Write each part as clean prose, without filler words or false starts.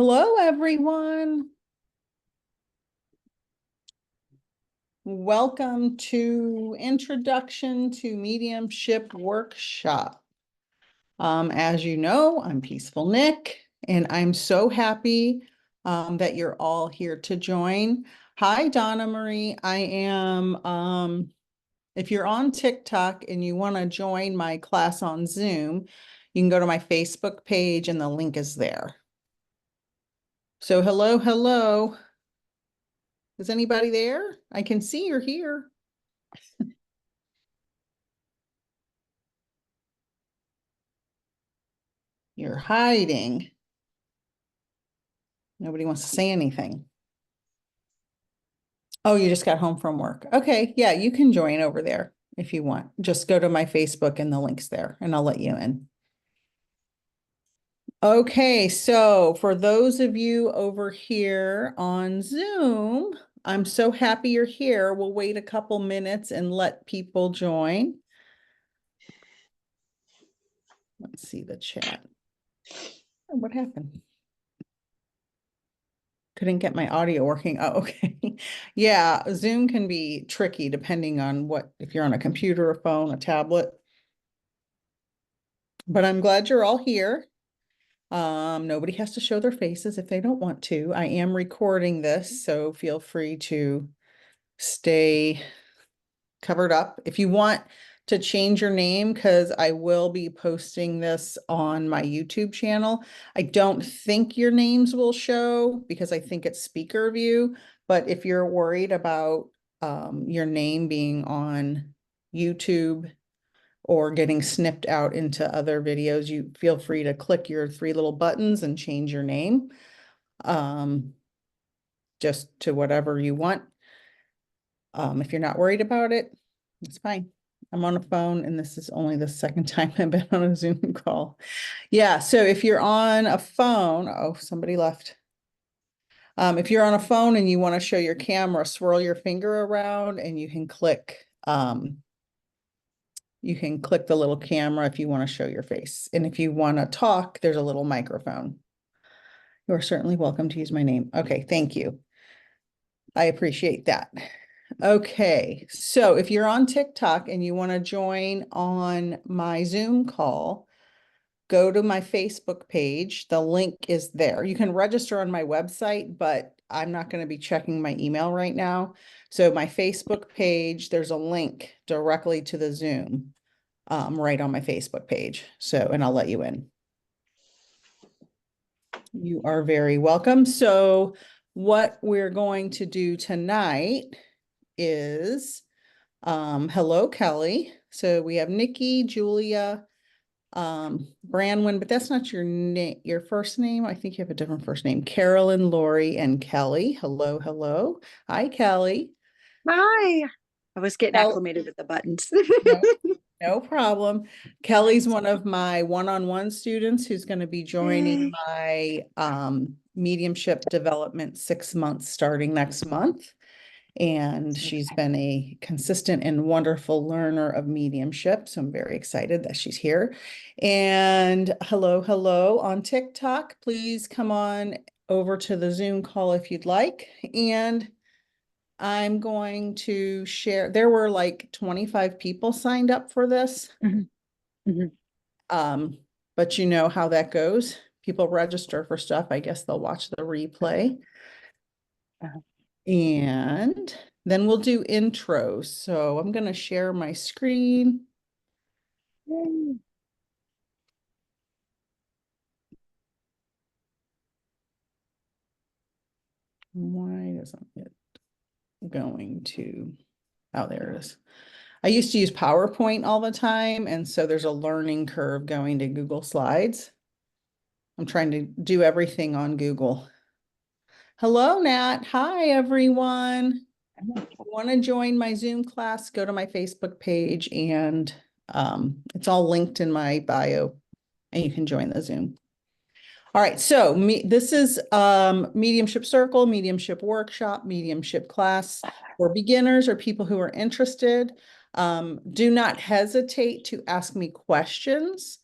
Hello, everyone. Welcome to Introduction to Mediumship Workshop. As you know, I'm Peaceful Nick, and I'm so happy that you're all here to join. Hi, Donna Marie. I am, if you're on TikTok and you want to join my class on Zoom, you can go to my Facebook page and the link is there. So hello, hello. Is anybody there? I can see you're here. You're hiding. Nobody wants to say anything. Oh, you just got home from work. Okay, yeah, you can join over there if you want. Just go to my Facebook and the link's there and I'll let you in. Okay, so for those of you over here on Zoom, I'm so happy you're here. We'll wait a couple minutes and let people join. Let's see the chat. Oh, what happened? Couldn't get my audio working. Oh, okay. Yeah, Zoom can be tricky depending on if you're on a computer, a phone, a tablet. But I'm glad you're all here. Nobody has to show their faces if they don't want to. I am recording this, so feel free to stay covered up. If you want to change your name, because I will be posting this on my YouTube channel. I don't think your names will show because I think it's speaker view, but if you're worried about your name being on YouTube or getting snipped out into other videos, you feel free to click your three little buttons and change your name just to whatever you want. If you're not worried about it, it's fine. I'm on a phone and this is only the second time I've been on a Zoom call. Yeah, so if you're on a phone, oh, somebody left. If you're on a phone and you want to show your camera, swirl your finger around and you can click the little camera if you want to show your face. And if you want to talk, there's a little microphone. You are certainly welcome to use my name. Okay, thank you. I appreciate that. Okay, so if you're on TikTok and you want to join on my Zoom call, go to my Facebook page. The link is there. You can register on my website, but I'm not going to be checking my email right now. So my Facebook page, there's a link directly to the Zoom right on my Facebook page. So, and I'll let you in. You are very welcome. So what we're going to do tonight is, hello, Kelly. So we have Nikki, Julia, Branwyn, but that's not your name, your first name. I think you have a different first name. Carolyn, Lori, and Kelly. Hello, hello. Hi, Kelly. Hi. I was getting acclimated with the buttons. No problem. Kelly's one of my one-on-one students who's going to be joining my mediumship development 6 months starting next month. And she's been a consistent and wonderful learner of mediumship. So I'm very excited that she's here. And hello, hello on TikTok. Please come on over to the Zoom call if you'd like. And I'm going to share, there were like 25 people signed up for this. But you know how that goes. People register for stuff. I guess they'll watch the replay. And then we'll do intros. So I'm going to share my screen. Why isn't it going to, oh, there it is. I used to use PowerPoint all the time. And so there's a learning curve going to Google Slides. I'm trying to do everything on Google. Hello, Nat. Hi, everyone. If you want to join my Zoom class, go to my Facebook page and it's all linked in my bio and you can join the Zoom. All right, so this is Mediumship Circle, Mediumship Workshop, Mediumship class for beginners or people who are interested. Do not hesitate to ask me questions.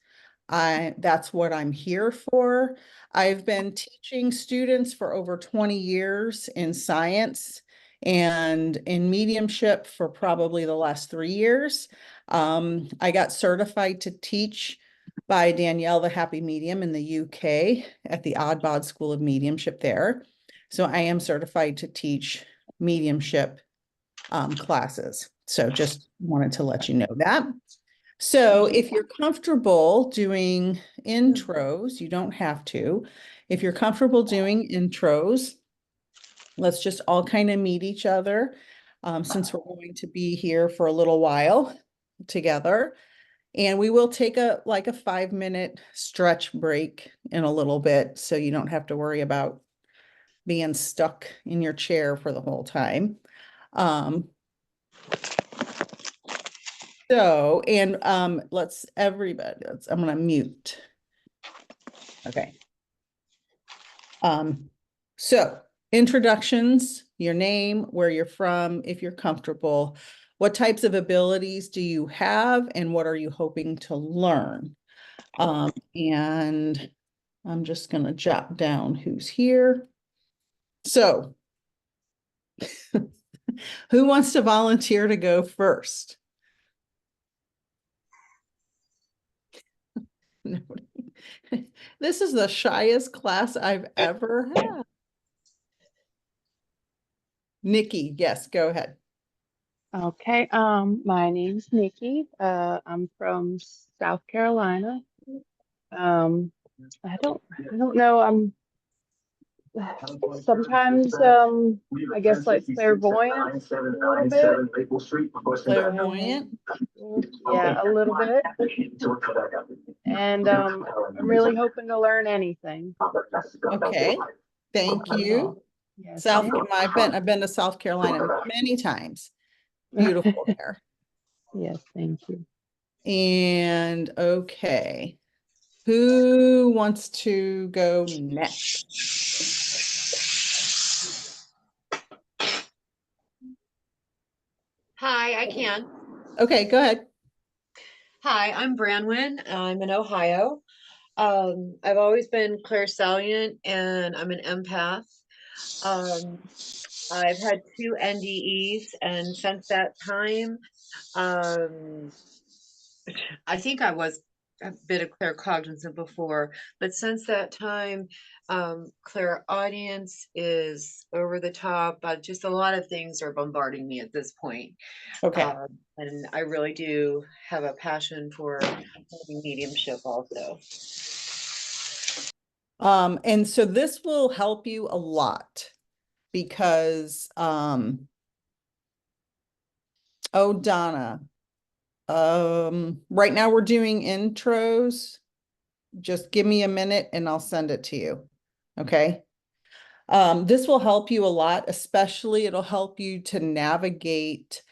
That's what I'm here for. I've been teaching students for over 20 years in science and in mediumship for probably the last 3 years. I got certified to teach by Danielle, the Happy Medium in the UK at the Odd Bod School of Mediumship there. So I am certified to teach mediumship classes. So just wanted to let you know that. So if you're comfortable doing intros, you don't have to. If you're comfortable doing intros, let's just all kind of meet each other since we're going to be here for a little while together. And we will take a 5-minute stretch break in a little bit, so you don't have to worry about being stuck in your chair for the whole time. Let's everybody, I'm gonna mute. Okay. So introductions, your name, where you're from, if you're comfortable, what types of abilities do you have, and what are you hoping to learn? And I'm just gonna jot down who's here. So who wants to volunteer to go first? Nobody. This is the shyest class I've ever had. Nikki, yes, go ahead. Okay, my name's Nikki. I'm from South Carolina. I don't know. I'm sometimes, I guess like clairvoyant a little bit. Clairvoyant. Yeah, a little bit. And I'm really hoping to learn anything. Okay, thank you. Yes, South, ma'am. I've been to South Carolina many times. Beautiful there. Yes, thank you. And okay, who wants to go next? Hi, I can. Okay, go ahead. Hi, I'm Branwyn. I'm in Ohio. I've always been clairsalient and I'm an empath. Um, I've had 2 NDEs, and since that time, um, I think I was a bit of claircognizant before, but since that time, clairaudience is over the top. Just a lot of things are bombarding me at this point. Okay. And I really do have a passion for mediumship also. And so this will help you a lot because oh, Donna, right now we're doing intros. Just give me a minute and I'll send it to you. Okay. This will help you a lot, especially it'll help you to navigate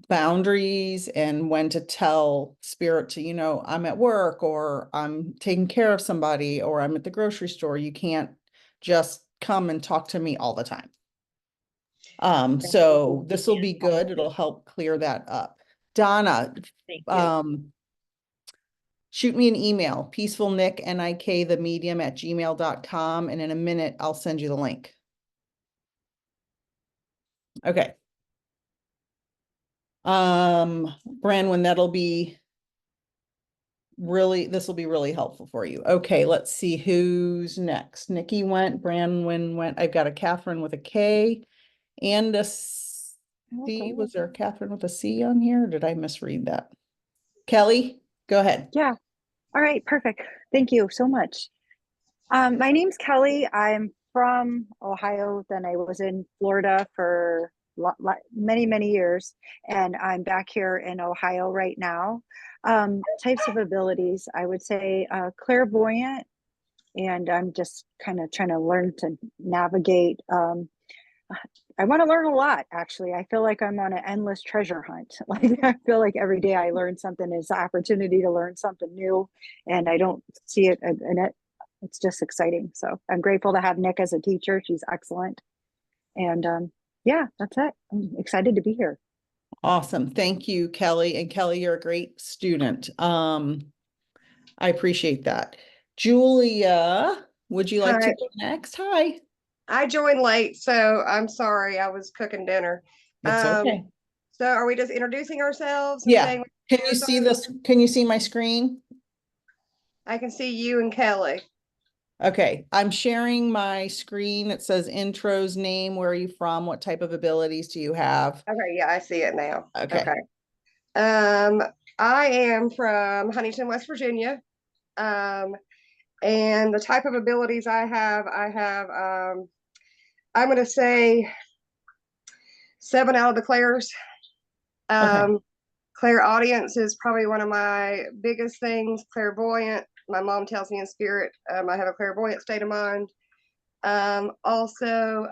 boundaries and when to tell spirit to, I'm at work or I'm taking care of somebody or I'm at the grocery store. You can't just come and talk to me all the time. So this will be good. It'll help clear that up. Donna, Thank you. shoot me an email, peacefulnik, N-I-K, the medium @gmail.com. And in a minute, I'll send you the link. Okay. Branwyn, this will be really helpful for you. Okay, let's see who's next. Nikki went, Branwyn went. I've got a Catherine with a K and a C. Was there a Catherine with a C on here? Or did I misread that? Kelly, go ahead. Yeah. All right. Perfect. Thank you so much. My name's Kelly. I'm from Ohio. Then I was in Florida for many, many years, and I'm back here in Ohio right now. Types of abilities, I would say clairvoyant, and I'm just kind of trying to learn to navigate. I want to learn a lot, actually. I feel like I'm on an endless treasure hunt. Like I feel like every day I learn something is an opportunity to learn something new, and I don't see it in it. It's just exciting. So I'm grateful to have Nick as a teacher. She's excellent. And yeah, that's it. I'm excited to be here. Awesome. Thank you, Kelly. And Kelly, you're a great student. I appreciate that. Julia, would you like to Hi. go next? Hi. I joined late, so I'm sorry. I was cooking dinner. It's okay. So are we just introducing ourselves and Yeah. saying what Can you cares see on? this? Can you see my screen? I can see you and Kelly. Okay, I'm sharing my screen. It says intros, name, where are you from? What type of abilities do you have? Okay, yeah, I see it now. Okay. Okay. I am from Huntington, West Virginia. And the type of abilities I have, I'm gonna say 7 out of the clairs. Clairaudience is probably one of my biggest things. Clairvoyant. My mom tells me in spirit. I have a clairvoyant state of mind. Also,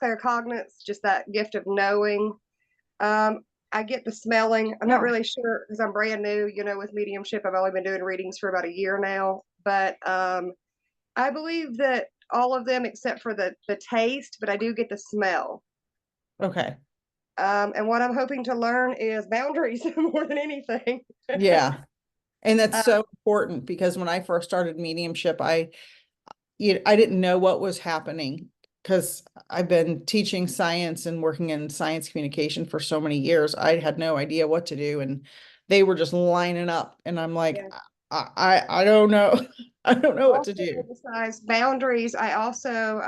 claircognizance, just that gift of knowing. I get the smelling. I'm not really sure because I'm brand new, with mediumship. I've only been doing readings for about a year now, but I believe that all of them except for the taste, but I do get the smell. Okay. And what I'm hoping to learn is boundaries more than anything. Yeah. And that's so important because when I first started mediumship, I didn't know what was happening because I've been teaching science and working in science communication for so many years. I had no idea what to do, and they were just lining up, and I'm like, Yeah. I don't know. I don't know what to do. Besides boundaries, I also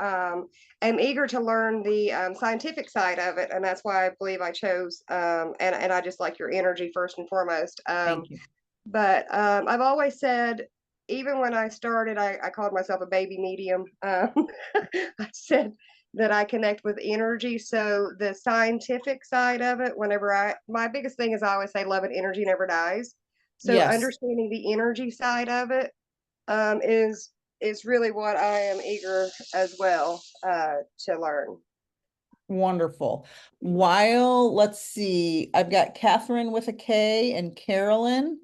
am eager to learn the scientific side of it, and that's why I believe I chose. And I just like your energy first and foremost. Thank you. But I've always said, even when I started, I called myself a baby medium. I said that I connect with energy. So the scientific side of it, my biggest thing is I always say love and energy never dies. So Yes. understanding the energy side of it is really what I am eager as well to learn. Wonderful. Let's see, I've got Catherine with a K and Carolyn.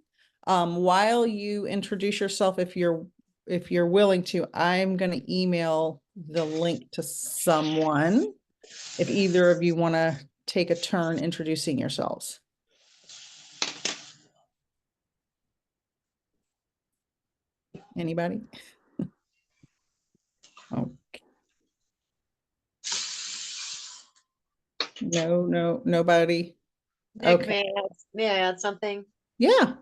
While you introduce yourself, if you're willing to, I'm going to email the link to someone. If either of you want to take a turn introducing yourselves. Anybody? Oh. No, nobody. Nick, Okay. may I add something? Yeah.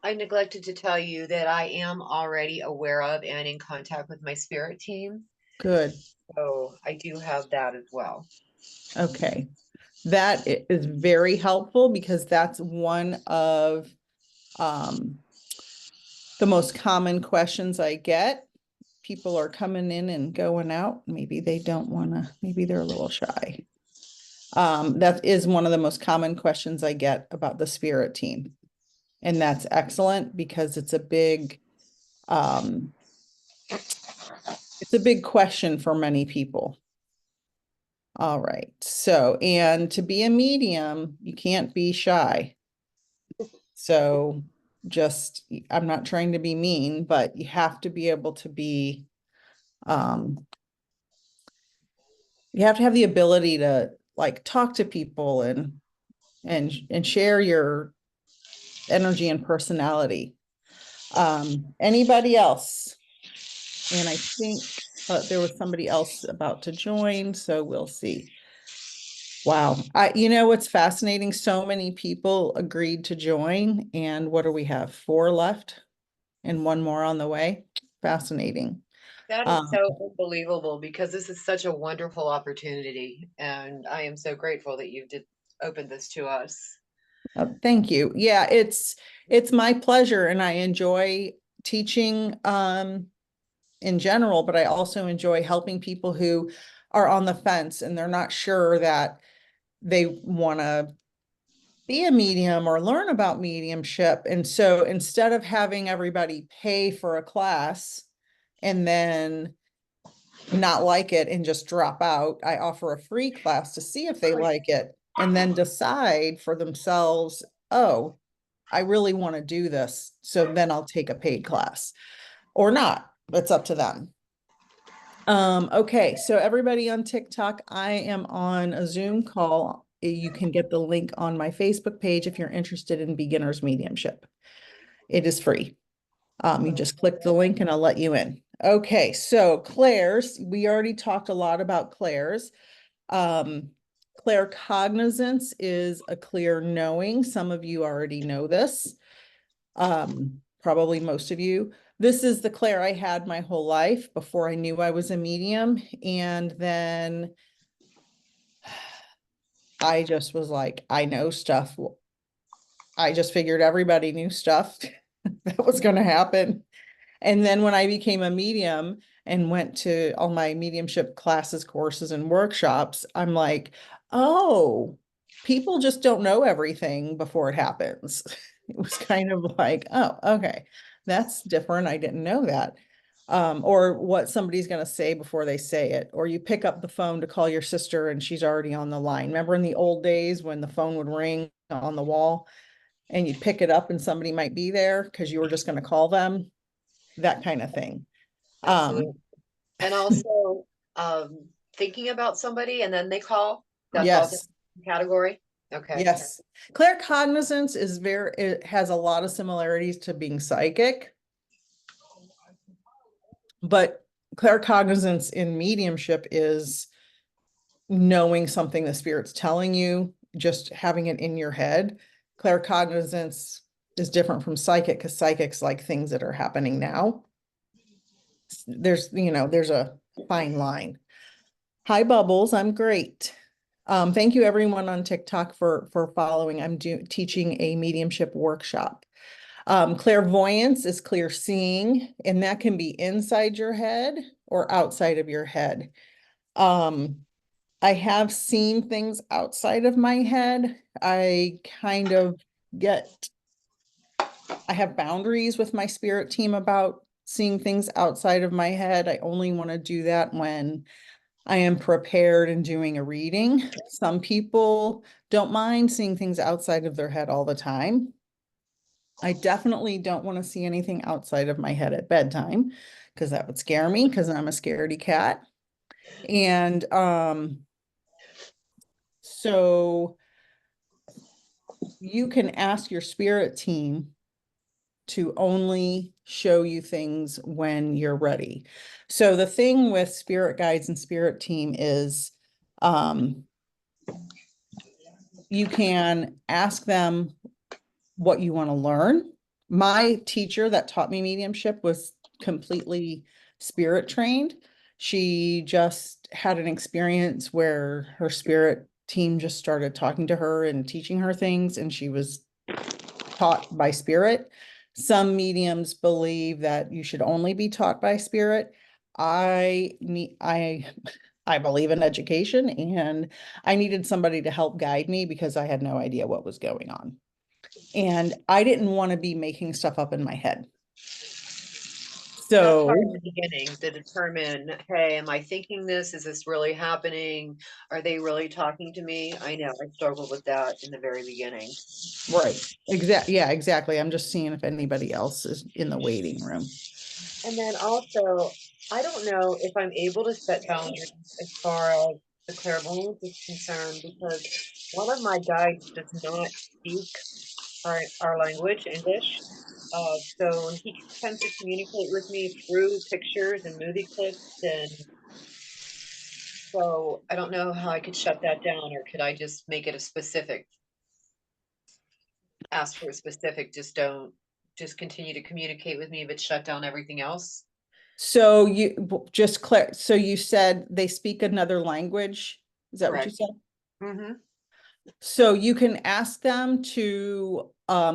I neglected to tell you that I am already aware of and in contact with my spirit team. Good. So I do have that as well. Okay. That is very helpful because that's one of the most common questions I get. People are coming in and going out. Maybe they don't want to, maybe they're a little shy. That is one of the most common questions I get about the spirit team. And that's excellent because it's a big question for many people. All right. So, and to be a medium, you can't be shy. So I'm not trying to be mean, but you have to be able to be, you have to have the ability to like talk to people and share your energy and personality. Anybody else? And I think there was somebody else about to join, so we'll see. Wow. What's fascinating? So many people agreed to join, and what do we have? 4 left and 1 more on the way. Fascinating. That is so unbelievable because this is such a wonderful opportunity, and I am so grateful that you did open this to us. Thank you. Yeah, it's my pleasure, and I enjoy teaching in general, but I also enjoy helping people who are on the fence and they're not sure that they want to be a medium or learn about mediumship. And so instead of having everybody pay for a class and then not like it and just drop out, I offer a free class to see if they like it and then decide for themselves, oh, I really want to do this. So then I'll take a paid class or not. It's up to them. Okay, so everybody on TikTok, I am on a Zoom call. You can get the link on my Facebook page if you're interested in beginner's mediumship. It is free. You just click the link and I'll let you in. Okay, so clairs, we already talked a lot about clairs. Claircognizance is a clear knowing. Some of you already know this. Probably most of you. This is the clair I had my whole life before I knew I was a medium. And then I just was like, I know stuff. I just figured everybody knew stuff that was going to happen. And then when I became a medium and went to all my mediumship classes, courses, and workshops, I'm like, oh, people just don't know everything before it happens. It was kind of like, oh, okay, that's different. I didn't know that. Or what somebody's going to say before they say it. Or you pick up the phone to call your sister and she's already on the line. Remember in the old days when the phone would ring on the wall and you'd pick it up and somebody might be there because you were just going to call them? That kind of thing. Absolutely. And also, thinking about somebody and then they call, that's also Yes, a category. Okay. yes. Claircognizance is it has a lot of similarities to being psychic. But claircognizance in mediumship is knowing something the spirit's telling you, just having it in your head. Claircognizance is different from psychic because psychic's like things that are happening now. There's a fine line. Hi, Bubbles. I'm great. Thank you everyone on TikTok for following. I'm teaching a mediumship workshop. Clairvoyance is clear seeing, and that can be inside your head or outside of your head. I have seen things outside of my head. I have boundaries with my spirit team about seeing things outside of my head. I only want to do that when I am prepared and doing a reading. Some people don't mind seeing things outside of their head all the time. I definitely don't want to see anything outside of my head at bedtime because that would scare me because I'm a scaredy cat. And so you can ask your spirit team to only show you things when you're ready. So the thing with spirit guides and spirit team is you can ask them what you want to learn. My teacher that taught me mediumship was completely spirit trained. She just had an experience where her spirit team just started talking to her and teaching her things, and she was taught by spirit. Some mediums believe that you should only be taught by spirit. I believe in education, and I needed somebody to help guide me because I had no idea what was going on. And I didn't want to be making stuff up in my head. That's So hard in the beginning to determine, hey, am I thinking this? Is this really happening? Are they really talking to me? I know I struggled with that in the very beginning. right. Yeah, exactly. I'm just seeing if anybody else is in the waiting room. And then also, I don't know if I'm able to set boundaries as far as the clairvoyance is concerned, because one of my guides does not speak our language, English. So he tends to communicate with me through pictures and movie clips. And so I don't know how I could shut that down, or could I just make it a specific, ask for a specific, just continue to communicate with me, but shut down everything else? So so you said they speak another language. Is that what you Correct. said? Mm-hmm. So you can ask them to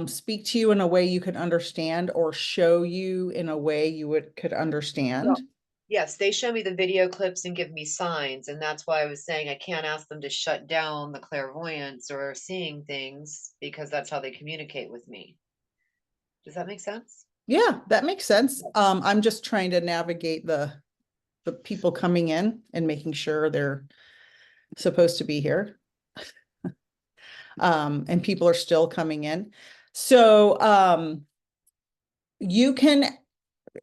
speak to you in a way you could understand, or show you in a way you could understand. Yes, they show me the video clips and give me signs, and that's why I was saying I can't ask them to shut down the clairvoyance or seeing things, because that's how they communicate with me. Does that make sense? Yeah, that makes sense. I'm just trying to navigate the people coming in and making sure they're supposed to be here. And people are still coming in. So you can,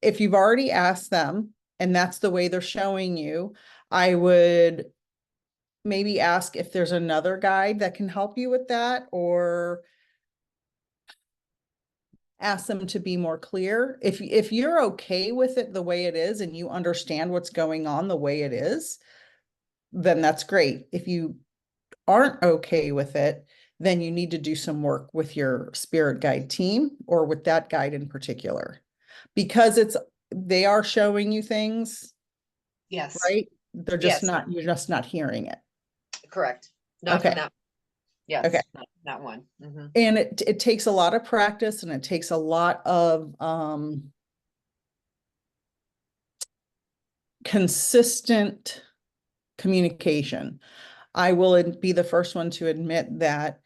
if you've already asked them and that's the way they're showing you, I would maybe ask if there's another guide that can help you with that, or ask them to be more clear. If you're okay with it the way it is and you understand what's going on the way it is, then that's great. If you aren't okay with it, then you need to do some work with your spirit guide team or with that guide in particular. Because they are showing you things, Yes, right? They're just Yes. not, you're just not hearing it. correct. Not from Okay. that. Yes, Okay. not one. Mhm. And it takes a lot of practice and it takes a lot of consistent communication. I will be the first one to admit that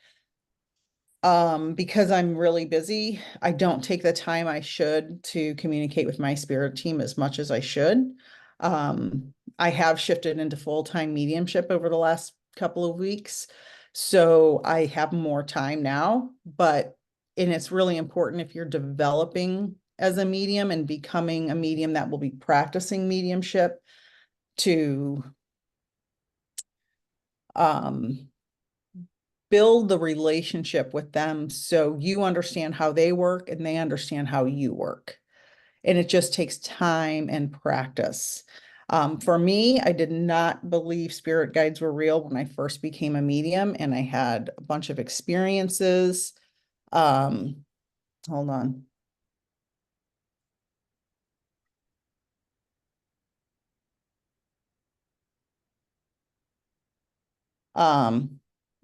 because I'm really busy, I don't take the time I should to communicate with my spirit team as much as I should. I have shifted into full-time mediumship over the last couple of weeks, so I have more time now, and it's really important if you're developing as a medium and becoming a medium that will be practicing mediumship to build the relationship with them so you understand how they work and they understand how you work. And it just takes time and practice. For me, I did not believe spirit guides were real when I first became a medium, and I had a bunch of experiences. Hold on.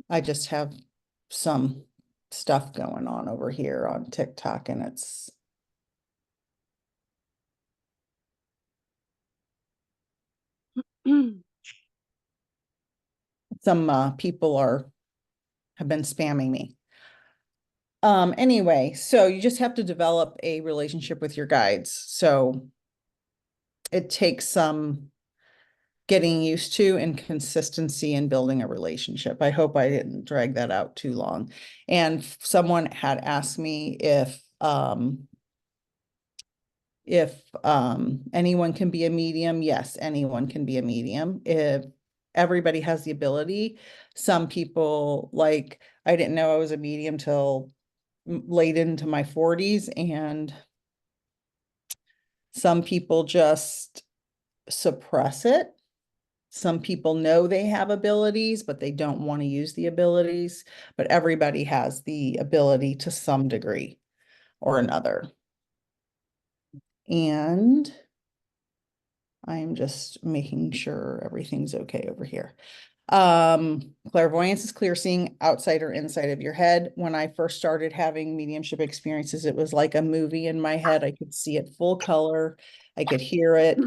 I just have some stuff going on over here on TikTok, and it's some people have been spamming me. Anyway, so you just have to develop a relationship with your guides. So it takes some getting used to and consistency in building a relationship. I hope I didn't drag that out too long. And someone had asked me if anyone can be a medium. Yes, anyone can be a medium. If everybody has the ability, some people, like, I didn't know I was a medium till late into my 40s, and some people just suppress it. Some people know they have abilities, but they don't want to use the abilities. But everybody has the ability to some degree or another. And I'm just making sure everything's okay over here. Clairvoyance is clear seeing outside or inside of your head. When I first started having mediumship experiences, it was like a movie in my head. I could see it full color. I could hear it.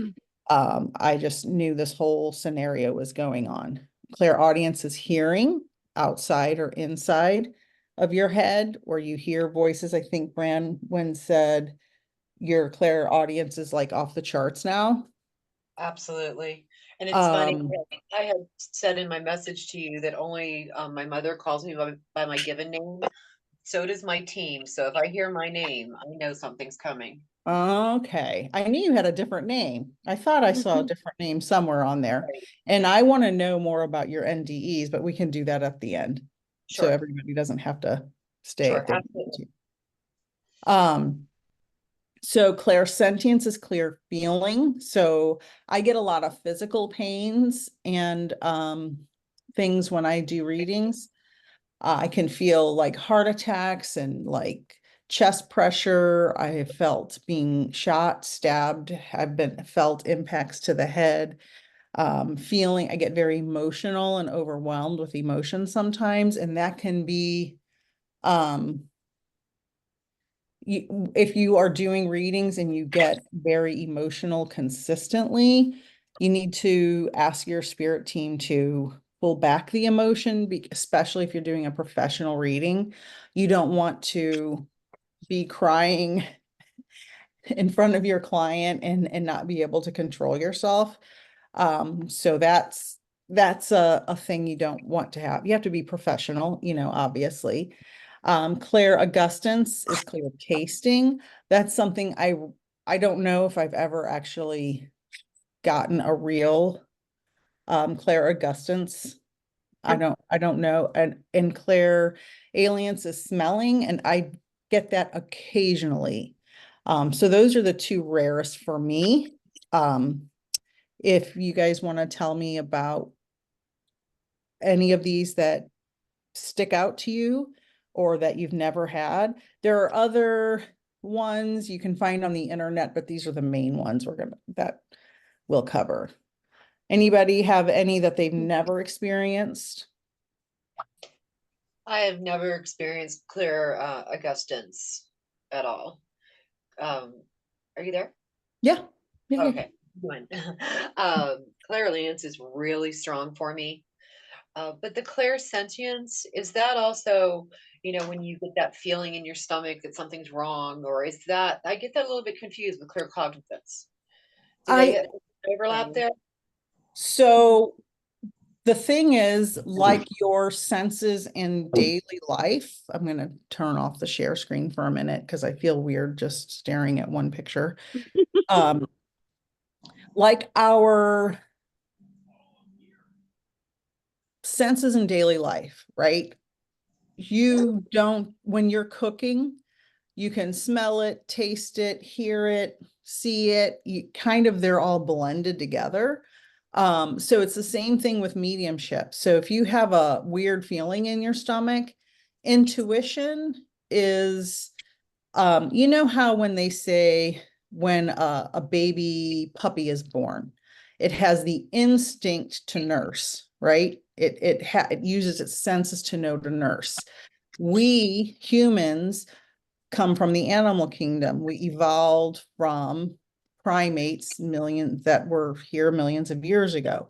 I just knew this whole scenario was going on. Clairaudience is hearing outside or inside of your head, or you hear voices. I think Brandon said your clairaudience is like off the charts now. Absolutely. And it's funny, Um, I had said in my message to you that only my mother calls me by my given name. So does my team. So if I hear my name, I know something's coming. Okay, I knew you had a different name. I thought I saw a different name somewhere on there. Right. And I want to know more about your NDEs, but we can do that at the end. So Sure. everybody doesn't have to stay Sure. if they want Absolutely. to. So clairsentience is clear feeling. So I get a lot of physical pains and things when I do readings. I can feel like heart attacks and like chest pressure. I have felt being shot, stabbed. I've felt impacts to the head. I get very emotional and overwhelmed with emotions sometimes, and that can be if you are doing readings and you get very emotional consistently, you need to ask your spirit team to pull back the emotion, especially if you're doing a professional reading. You don't want to be crying in front of your client and not be able to control yourself. So that's a thing you don't want to have. You have to be professional, obviously. Claire Augustance is clear tasting. That's something I don't know if I've ever actually gotten a real Claire Augustance. I don't know. And Claire Aliens is smelling, and I get that occasionally. So those are the two rarest for me. If you guys want to tell me about any of these that stick out to you or that you've never had, there are other ones you can find on the internet, but these are the main ones that we'll cover. Anybody have any that they've never experienced? I have never experienced clear Augustance at all. Are you there? Yeah. Yeah. Okay. Good. Clairaudience is really strong for me. But the clairsentience, is that also, when you get that feeling in your stomach that something's wrong, or is that, I get that a little bit confused with claircognizance. Do they get overlap there? So the thing is, like your senses in daily life, I'm going to turn off the share screen for a minute because I feel weird just staring at one picture. Like our senses in daily life, right? You don't, when you're cooking, you can smell it, taste it, hear it, see it, they're all blended together. So it's the same thing with mediumship. So if you have a weird feeling in your stomach, intuition is, you know how when they say when a baby puppy is born, it has the instinct to nurse, right? It uses its senses to know to nurse. We humans come from the animal kingdom. We evolved from primates that were here millions of years ago.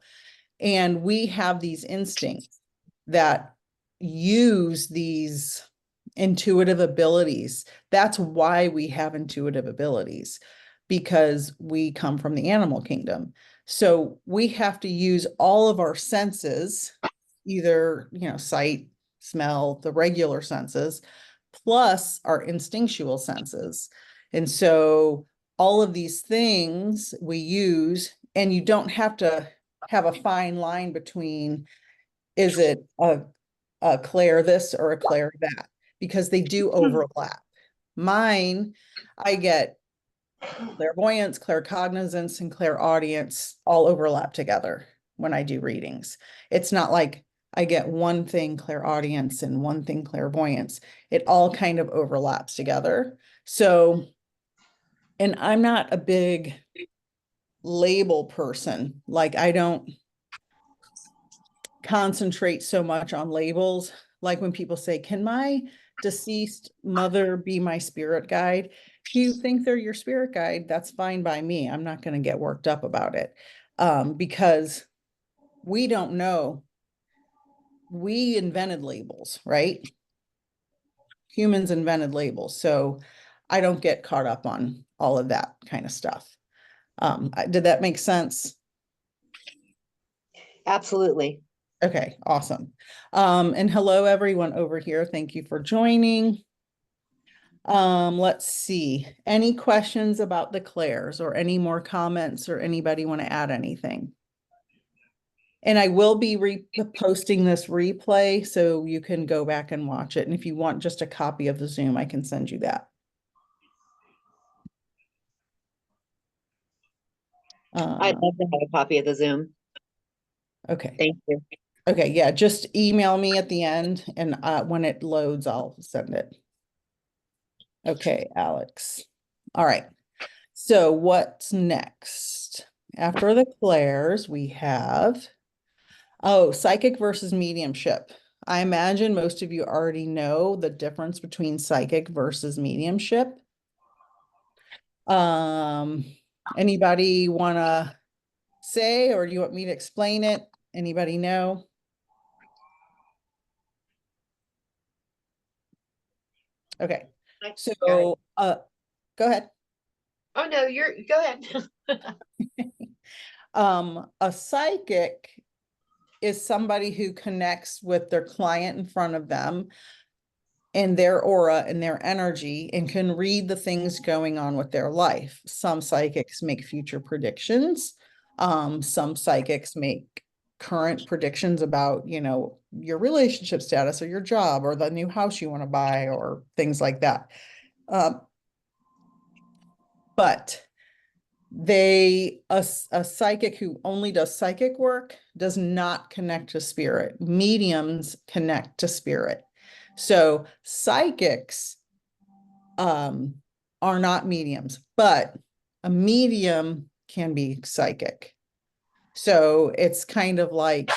And we have these instincts that use these intuitive abilities. That's why we have intuitive abilities, because we come from the animal kingdom. So we have to use all of our senses, either, sight, smell, the regular senses, plus our instinctual senses. And so all of these things we use, and you don't have to have a fine line between, is it a clair this or a clair that, because they do overlap. Mine, I get clairvoyance, claircognizance, and clairaudience all overlap together when I do readings. It's not like I get one thing clairaudience and one thing clairvoyance. It all kind of overlaps together. So, and I'm not a big label person. Like, I don't concentrate so much on labels. Like when people say, can my deceased mother be my spirit guide? If you think they're your spirit guide, that's fine by me. I'm not going to get worked up about it, because we don't know. We invented labels, right? Humans invented labels. So I don't get caught up on all of that kind of stuff. Did that make sense? Absolutely. Okay, awesome. And hello, everyone over here. Thank you for joining. Let's see. Any questions about the clairs or any more comments, or anybody want to add anything? And I will be posting this replay so you can go back and watch it. And if you want just a copy of the Zoom, I can send you that. I'd love to have a copy of the Zoom. Okay. Thank you. Okay, yeah, just email me at the end, and when it loads, I'll send it. Okay, Alex. All right. So what's next? After the clairs, we have, psychic versus mediumship. I imagine most of you already know the difference between psychic versus mediumship. Anybody want to say, or do you want me to explain it? Anybody know? Okay. So, go ahead. Oh, no, go ahead. A psychic is somebody who connects with their client in front of them and their aura and their energy, and can read the things going on with their life. Some psychics make future predictions. Some psychics make current predictions about, your relationship status or your job or the new house you want to buy or things like that. But a psychic who only does psychic work does not connect to spirit. Mediums connect to spirit. So psychics are not mediums, but a medium can be psychic. So it's kind of like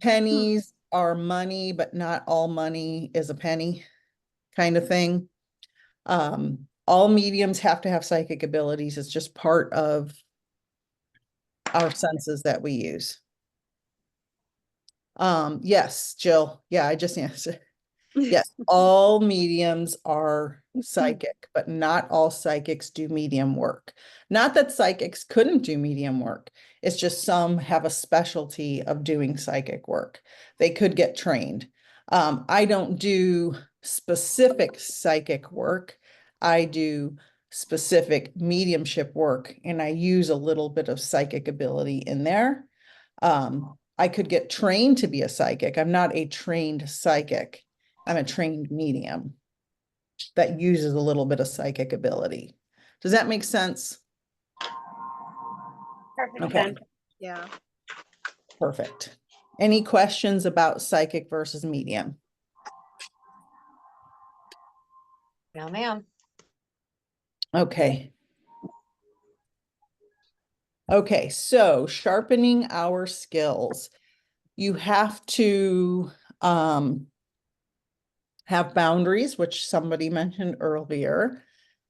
pennies are money, but not all money is a penny kind of thing. All mediums have to have psychic abilities. It's just part of our senses that we use. Yes, Jill. Yeah, I just answered. Yes, all mediums are psychic, but not all psychics do medium work. Not that psychics couldn't do medium work. It's just some have a specialty of doing psychic work. They could get trained. I don't do specific psychic work. I do specific mediumship work, and I use a little bit of psychic ability in there. I could get trained to be a psychic. I'm not a trained psychic. I'm a trained medium that uses a little bit of psychic ability. Does that make sense? Perfect. Okay, Yeah. perfect. Any questions about psychic versus medium? No, ma'am. Okay. Okay, so sharpening our skills. You have to have boundaries, which somebody mentioned earlier.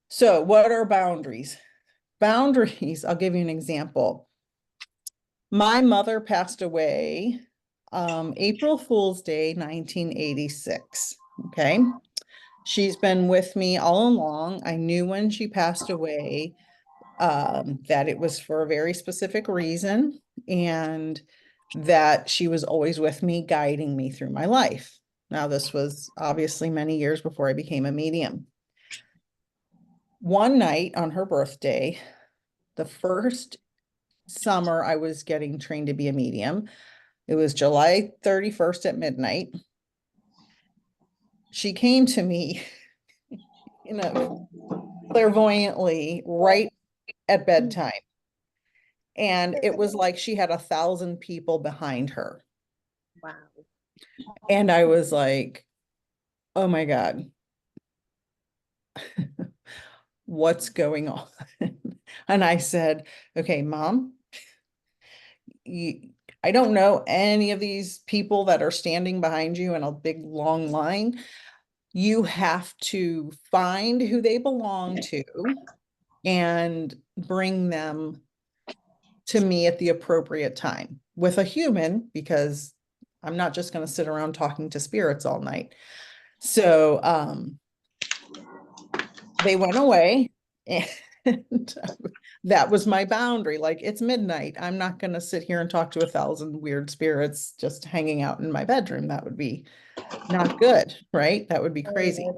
So what are boundaries? Boundaries, I'll give you an example. My mother passed away April Fool's Day, 1986. Okay. She's been with me all along. I knew when she passed away that it was for a very specific reason, and that she was always with me, guiding me through my life. Now, this was obviously many years before I became a medium. One night on her birthday, the first summer I was getting trained to be a medium, it was July 31st at midnight. She came to me, clairvoyantly right at bedtime. And it was like she had 1,000 people behind her. Wow. And I was like, oh my God, what's going on? And I said, okay, Mom, I don't know any of these people that are standing behind you in a big long line. You have to find who they belong to and bring them to me at the appropriate time with a human, because I'm not just going to sit around talking to spirits all night. So they went away, and that was my boundary. Like, it's midnight. I'm not going to sit here and talk to 1,000 weird spirits just hanging out in my bedroom. That would be not good, right? That would be crazy.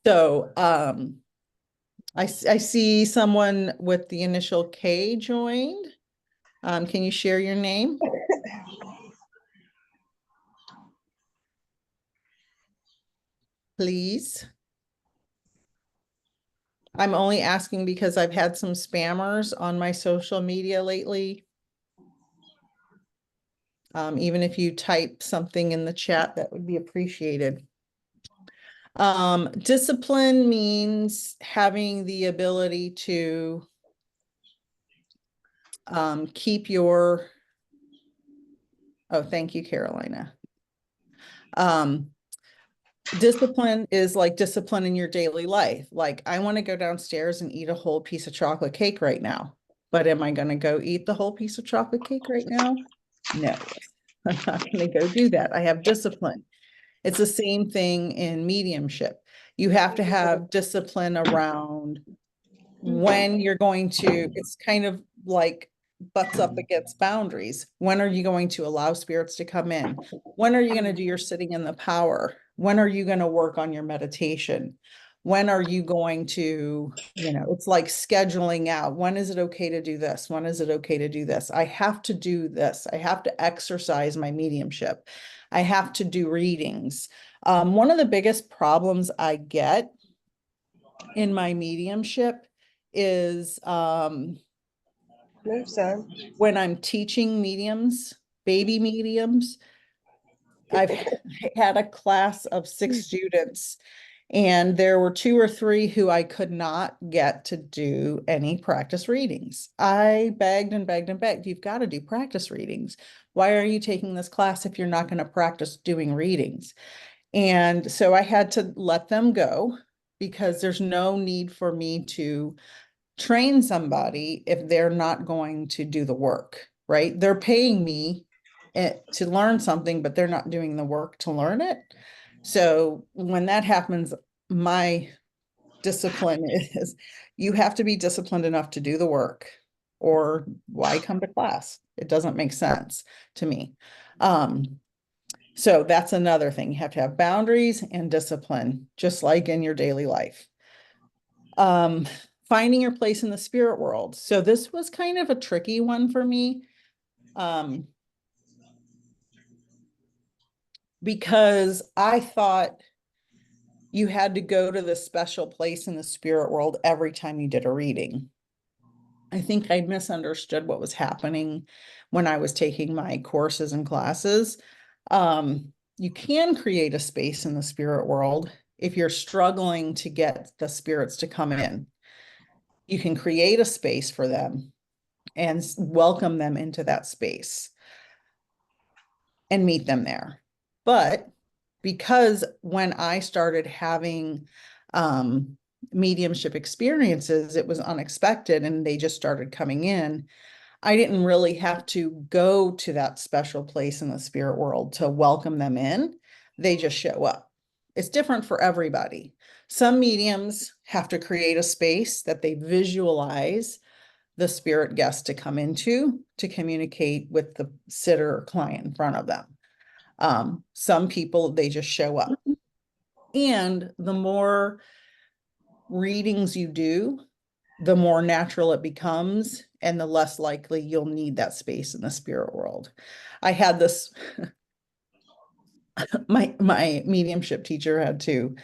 So I see someone with the initial K joined. Can you share your name? Please. I'm only asking because I've had some spammers on my social media lately. Even if you type something in the chat, that would be appreciated. Discipline means having the ability to keep your, oh, thank you, Carolina. Discipline is like discipline in your daily life. Like, I want to go downstairs and eat a whole piece of chocolate cake right now, but am I going to go eat the whole piece of chocolate cake right now? No, I'm not going to go do that. I have discipline. It's the same thing in mediumship. You have to have discipline around when you're going to, it's kind of like butts up against boundaries. When are you going to allow spirits to come in? When are you going to do your sitting in the power? When are you going to work on your meditation? When are you going to, it's like scheduling out. When is it okay to do this? When is it okay to do this? I have to do this. I have to exercise my mediumship. I have to do readings. One of the biggest problems I get in my mediumship is Move, son. when I'm teaching mediums, baby mediums. I've had a class of 6 students, and there were 2 or 3 who I could not get to do any practice readings. I begged and begged and begged, you've got to do practice readings. Why are you taking this class if you're not going to practice doing readings? And so I had to let them go, because there's no need for me to train somebody if they're not going to do the work, right? They're paying me to learn something, but they're not doing the work to learn it. So when that happens, my discipline is you have to be disciplined enough to do the work, or why come to class? It doesn't make sense to me. So that's another thing. You have to have boundaries and discipline, just like in your daily life. Finding your place in the spirit world. So this was kind of a tricky one for me. Because I thought you had to go to the special place in the spirit world every time you did a reading. I think I misunderstood what was happening when I was taking my courses and classes. You can create a space in the spirit world if you're struggling to get the spirits to come in. You can create a space for them and welcome them into that space and meet them there. But because when I started having mediumship experiences, it was unexpected and they just started coming in. I didn't really have to go to that special place in the spirit world to welcome them in. They just show up. It's different for everybody. Some mediums have to create a space that they visualize the spirit guest to come into to communicate with the sitter or client in front of them. Some people, they just show up. And the more readings you do, the more natural it becomes and the less likely you'll need that space in the spirit world. I had this, my mediumship teacher had to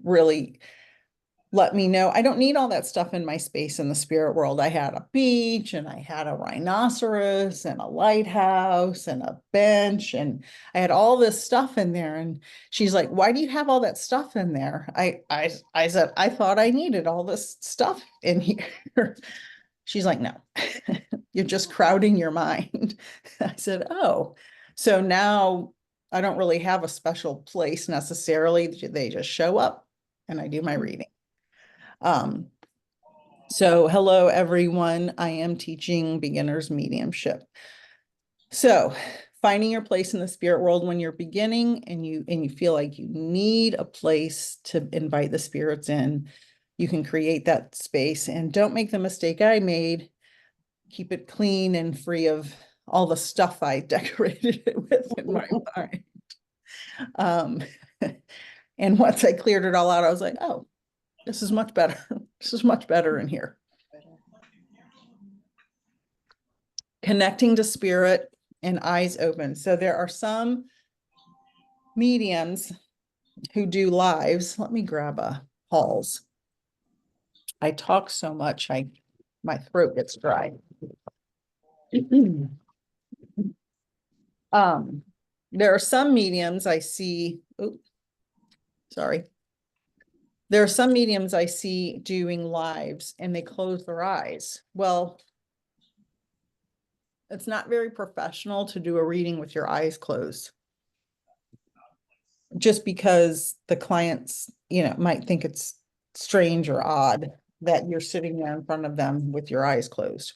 really let me know I don't need all that stuff in my space in the spirit world. I had a beach and I had a rhinoceros and a lighthouse and a bench, and I had all this stuff in there. And she's like, why do you have all that stuff in there? I said, I thought I needed all this stuff in here. She's like, no, you're just crowding your mind. I said, oh, so now I don't really have a special place necessarily. They just show up and I do my reading. So hello, everyone. I am teaching beginners mediumship. So finding your place in the spirit world when you're beginning and you feel like you need a place to invite the spirits in, you can create that space, and don't make the mistake I made. Keep it clean and free of all the stuff I decorated it with in my mind. And once I cleared it all out, I was like, oh, this is much better. This is much better in here. Connecting to spirit and eyes open. So there are some mediums who do lives. Let me grab a Halls. I talk so much, my throat gets dry. There are some mediums I see. Oh, sorry. There are some mediums I see doing lives and they close their eyes. Well, it's not very professional to do a reading with your eyes closed. Just because the clients, might think it's strange or odd that you're sitting there in front of them with your eyes closed.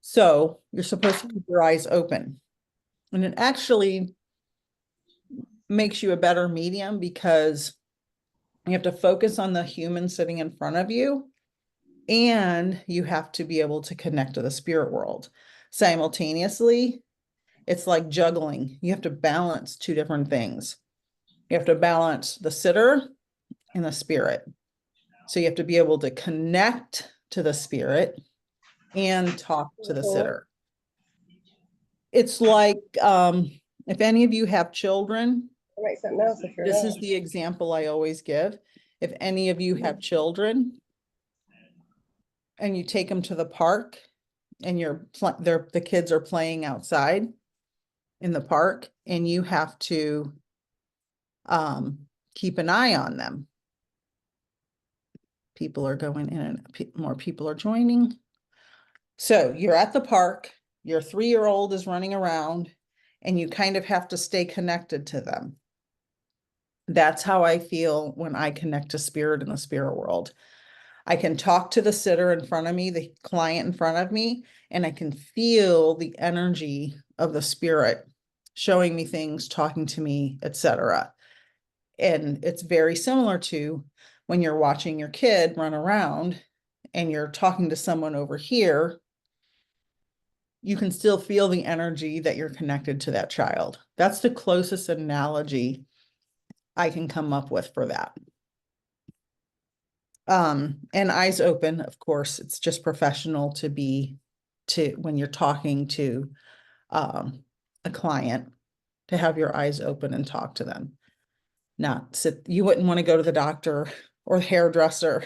So you're supposed to keep your eyes open. And it actually makes you a better medium because you have to focus on the human sitting in front of you, and you have to be able to connect to the spirit world simultaneously. It's like juggling. You have to balance 2 different things. You have to balance the sitter and the spirit. So you have to be able to connect to the spirit and talk to the sitter. It's like, if any of you have children, Write something else if you're This not. is the example I always give. If any of you have children and you take them to the park and the kids are playing outside in the park and you have to keep an eye on them. People are going in and more people are joining. So you're at the park, your 3-year-old is running around and you kind of have to stay connected to them. That's how I feel when I connect to spirit in the spirit world. I can talk to the sitter in front of me, the client in front of me, and I can feel the energy of the spirit showing me things, talking to me, etc. And it's very similar to when you're watching your kid run around and you're talking to someone over here, you can still feel the energy that you're connected to that child. That's the closest analogy I can come up with for that. And eyes open, of course, it's just professional when you're talking to a client, to have your eyes open and talk to them. You wouldn't want to go to the doctor or the hairdresser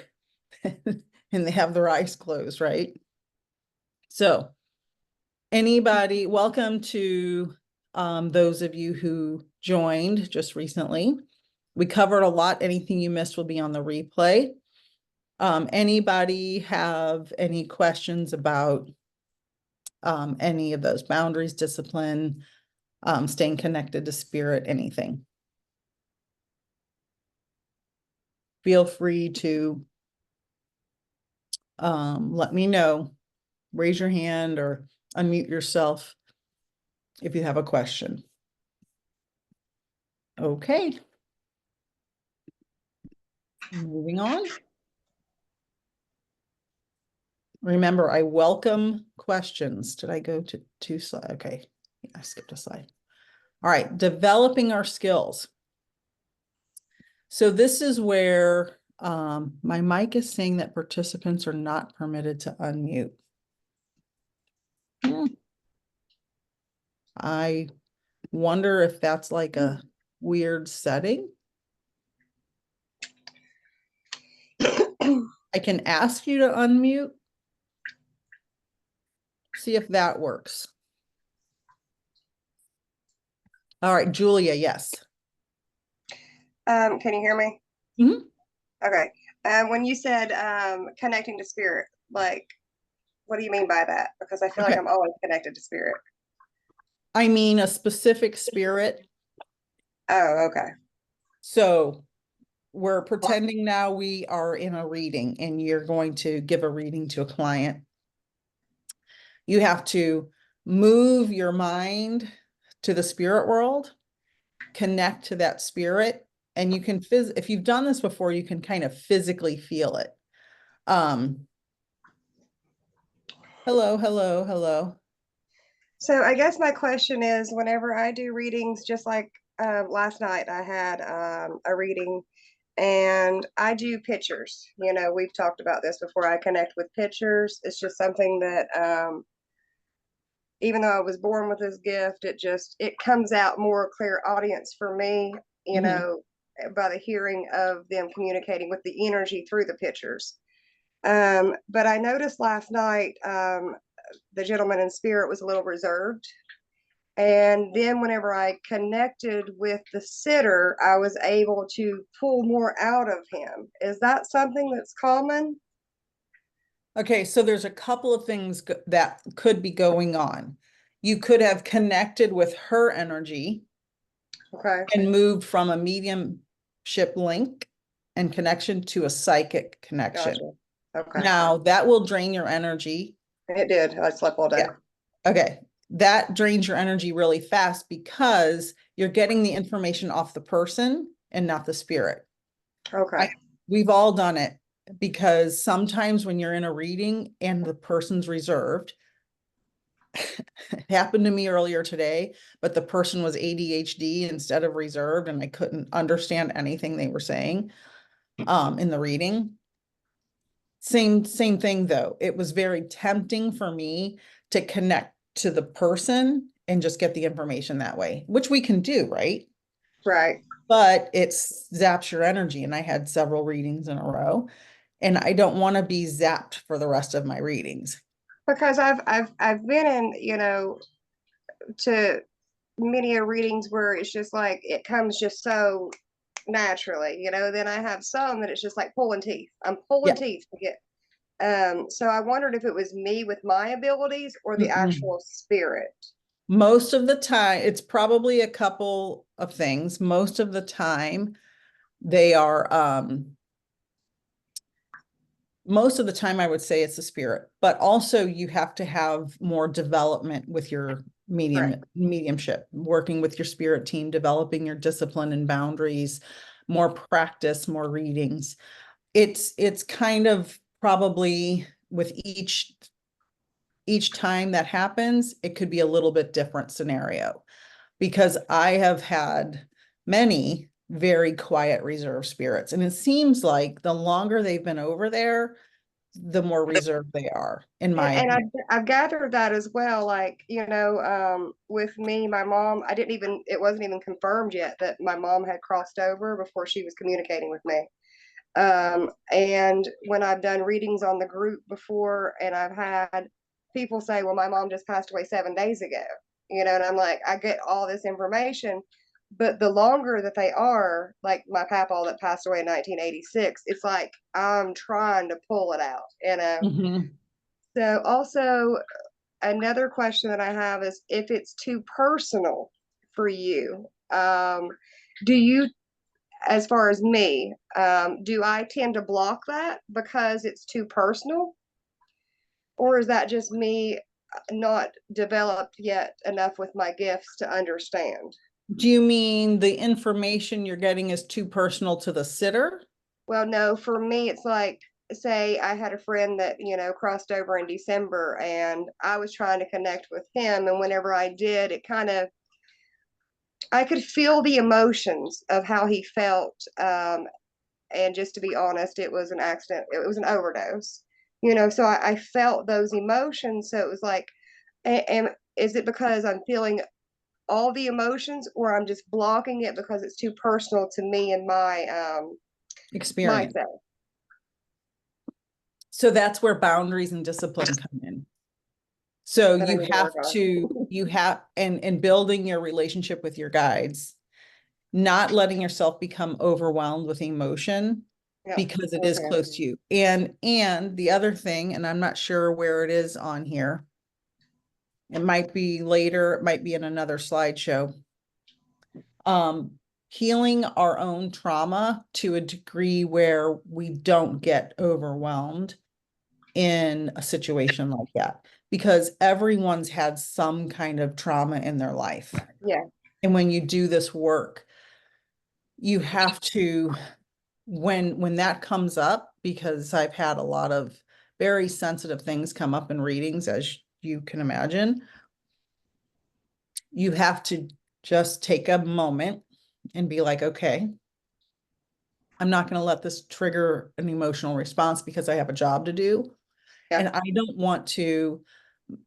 and they have their eyes closed, right? So anybody, welcome to those of you who joined just recently. We covered a lot. Anything you missed will be on the replay. Anybody have any questions about any of those boundaries, discipline, staying connected to spirit, anything? Feel free to let me know. Raise your hand or unmute yourself if you have a question. Okay. Moving on. Remember, I welcome questions. Did I go to 2 slides? Okay, I skipped a slide. All right, developing our skills. So this is where my mic is saying that participants are not permitted to unmute. I wonder if that's like a weird setting. I can ask you to unmute. See if that works. All right, Julia, yes. Can you hear me? Mhm. Okay. When you said connecting to spirit, like, what do you mean by that? Because I feel like Okay. I'm always connected to spirit. I mean a specific spirit. Oh, okay. So we're pretending now we are in a reading and you're going to give a reading to a client. You have to move your mind to the spirit world, connect to that spirit, and you can if you've done this before, you can kind of physically feel it. Hello. So I guess my question is, whenever I do readings, just like last night, I had a reading and I do pictures. You know, we've talked about this before. I connect with pictures. It's just something that, even though I was born with this gift, it comes out more clear audience for me, you know, by the hearing of them communicating with the energy through the pictures. But I noticed last night, the gentleman in spirit was a little reserved. And then whenever I connected with the sitter, I was able to pull more out of him. Is that something that's common? Okay, so there's a couple of things that could be going on. You could have connected with her energy. Okay. And moved from a mediumship link and connection to a psychic connection. Gotcha. Okay. Now that will drain your energy. It did. I slept all day. Yeah. Okay. That drains your energy really fast because you're getting the information off the person and not the spirit. Okay. We've all done it because sometimes when you're in a reading and the person's reserved, it happened to me earlier today, but the person was ADHD instead of reserved, and I couldn't understand anything they were saying in the reading. Same thing though. It was very tempting for me to connect to the person and just get the information that way, which we can do, right? Right. but it zaps your energy. And I had several readings in a row, and I don't want to be zapped for the rest of my readings. Because I've been in, you know, to many a readings where it's just like it comes just so naturally, you know. Then I have some that it's just like pulling teeth. I'm pulling Yeah. teeth to get. So I wondered if it was me with my abilities or the Mm-mm. actual spirit. Most of the time, it's probably a couple of things. Most of the time, they are, most of the time, I would say it's a spirit, but also you have to have more development with your Right. mediumship, working with your spirit team, developing your discipline and boundaries, more practice, more readings. It's kind of probably with each time that happens, it could be a little bit different scenario, because I have had many very quiet, reserved spirits. And it seems like the longer they've been over there, the more reserved they are, in my And opinion. I've gathered that as well. Like, you know, with me, my mom, it wasn't even confirmed yet that my mom had crossed over before she was communicating with me. And when I've done readings on the group before, and I've had people say, well, my mom just passed away 7 days ago, you know, and I'm like, I get all this information, but the longer that they are, like my papa that passed away in 1986, it's like I'm trying to pull it out, you know. Mhm. So also another question that I have is if it's too personal for you, do you, as far as me, do I tend to block that because it's too personal? Or is that just me not developed yet enough with my gifts to understand? Do you mean the information you're getting is too personal to the sitter? Well, no, for me, it's like, say I had a friend that, you know, crossed over in December and I was trying to connect with him. And whenever I did, it kind of, I could feel the emotions of how he felt. And just to be honest, it was an accident. It was an overdose, you know. So I felt those emotions. So it was like, and is it because I'm feeling all the emotions, or I'm just blocking it because it's too personal to me and my Experience. myself? So that's where boundaries and discipline come in. So That I you need to have work on. and building your relationship with your guides, not letting yourself become overwhelmed with emotion, Yeah. because it is Okay. close to you. And the other thing, and I'm not sure where it is on here, it might be later, it might be in another slideshow. Healing our own trauma to a degree where we don't get overwhelmed in a situation like that, because everyone's had some kind of trauma in their life. Yeah. And when you do this work, you have to, when that comes up, because I've had a lot of very sensitive things come up in readings, as you can imagine, you have to just take a moment and be like, okay, I'm not going to let this trigger an emotional response because I have a job to do. Yeah. And I don't want to,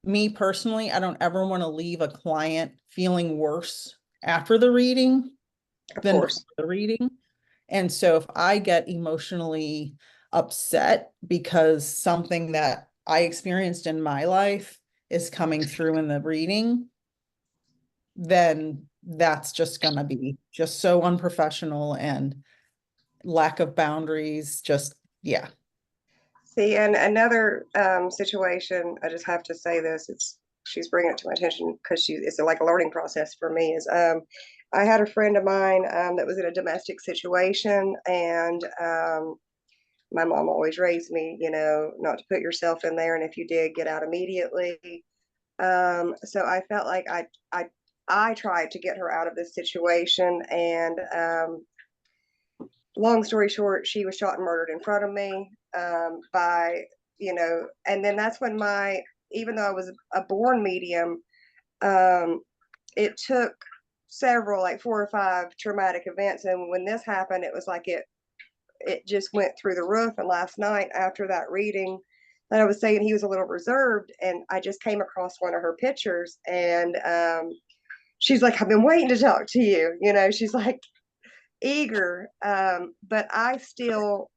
me personally, I don't ever want to leave a client feeling worse after the reading Of than before course. the reading. And so if I get emotionally upset because something that I experienced in my life is coming through in the reading, then that's just going to be just so unprofessional and lack of boundaries. Just, yeah. See, and another situation, I just have to say this, she's bringing it to my attention because it's like a learning process for me, is I had a friend of mine that was in a domestic situation, and my mom always raised me, you know, not to put yourself in there, and if you did, get out immediately. So I felt like I tried to get her out of this situation, and long story short, she was shot and murdered in front of me by, you know, and then that's when even though I was a born medium, it took several, like 4 or 5 traumatic events. And when this happened, it was like it just went through the roof. And last night after that reading that I was saying, he was a little reserved, and I just came across one of her pictures, and she's like, I've been waiting to talk to you. You know, she's like eager. But I still,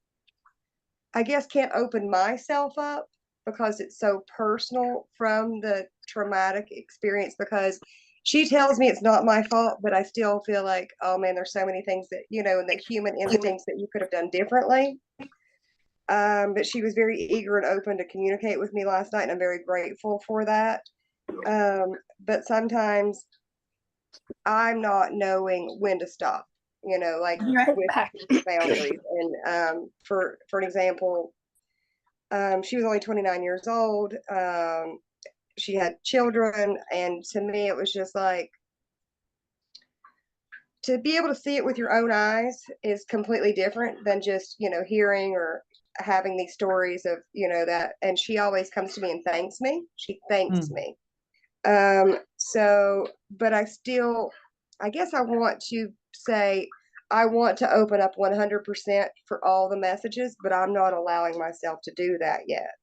I guess, can't open myself up because it's so personal from the traumatic experience, because she tells me it's not my fault, but I still feel like, oh man, there's so many things that, you know, and the human instincts that you could have done differently. But she was very eager and open to communicate with me last night, and I'm very grateful for that. But sometimes I'm not knowing when to stop, you know, like with boundaries. And for an example, she was only 29 years old. She had children, and to me, it was just like, to be able to see it with your own eyes is completely different than just, you know, hearing or having these stories of, you know, that. And she always comes to me and thanks me. She thanks me. So, but I still, I guess I want to say, I want to open up 100% for all the messages, but I'm not allowing myself to do that yet.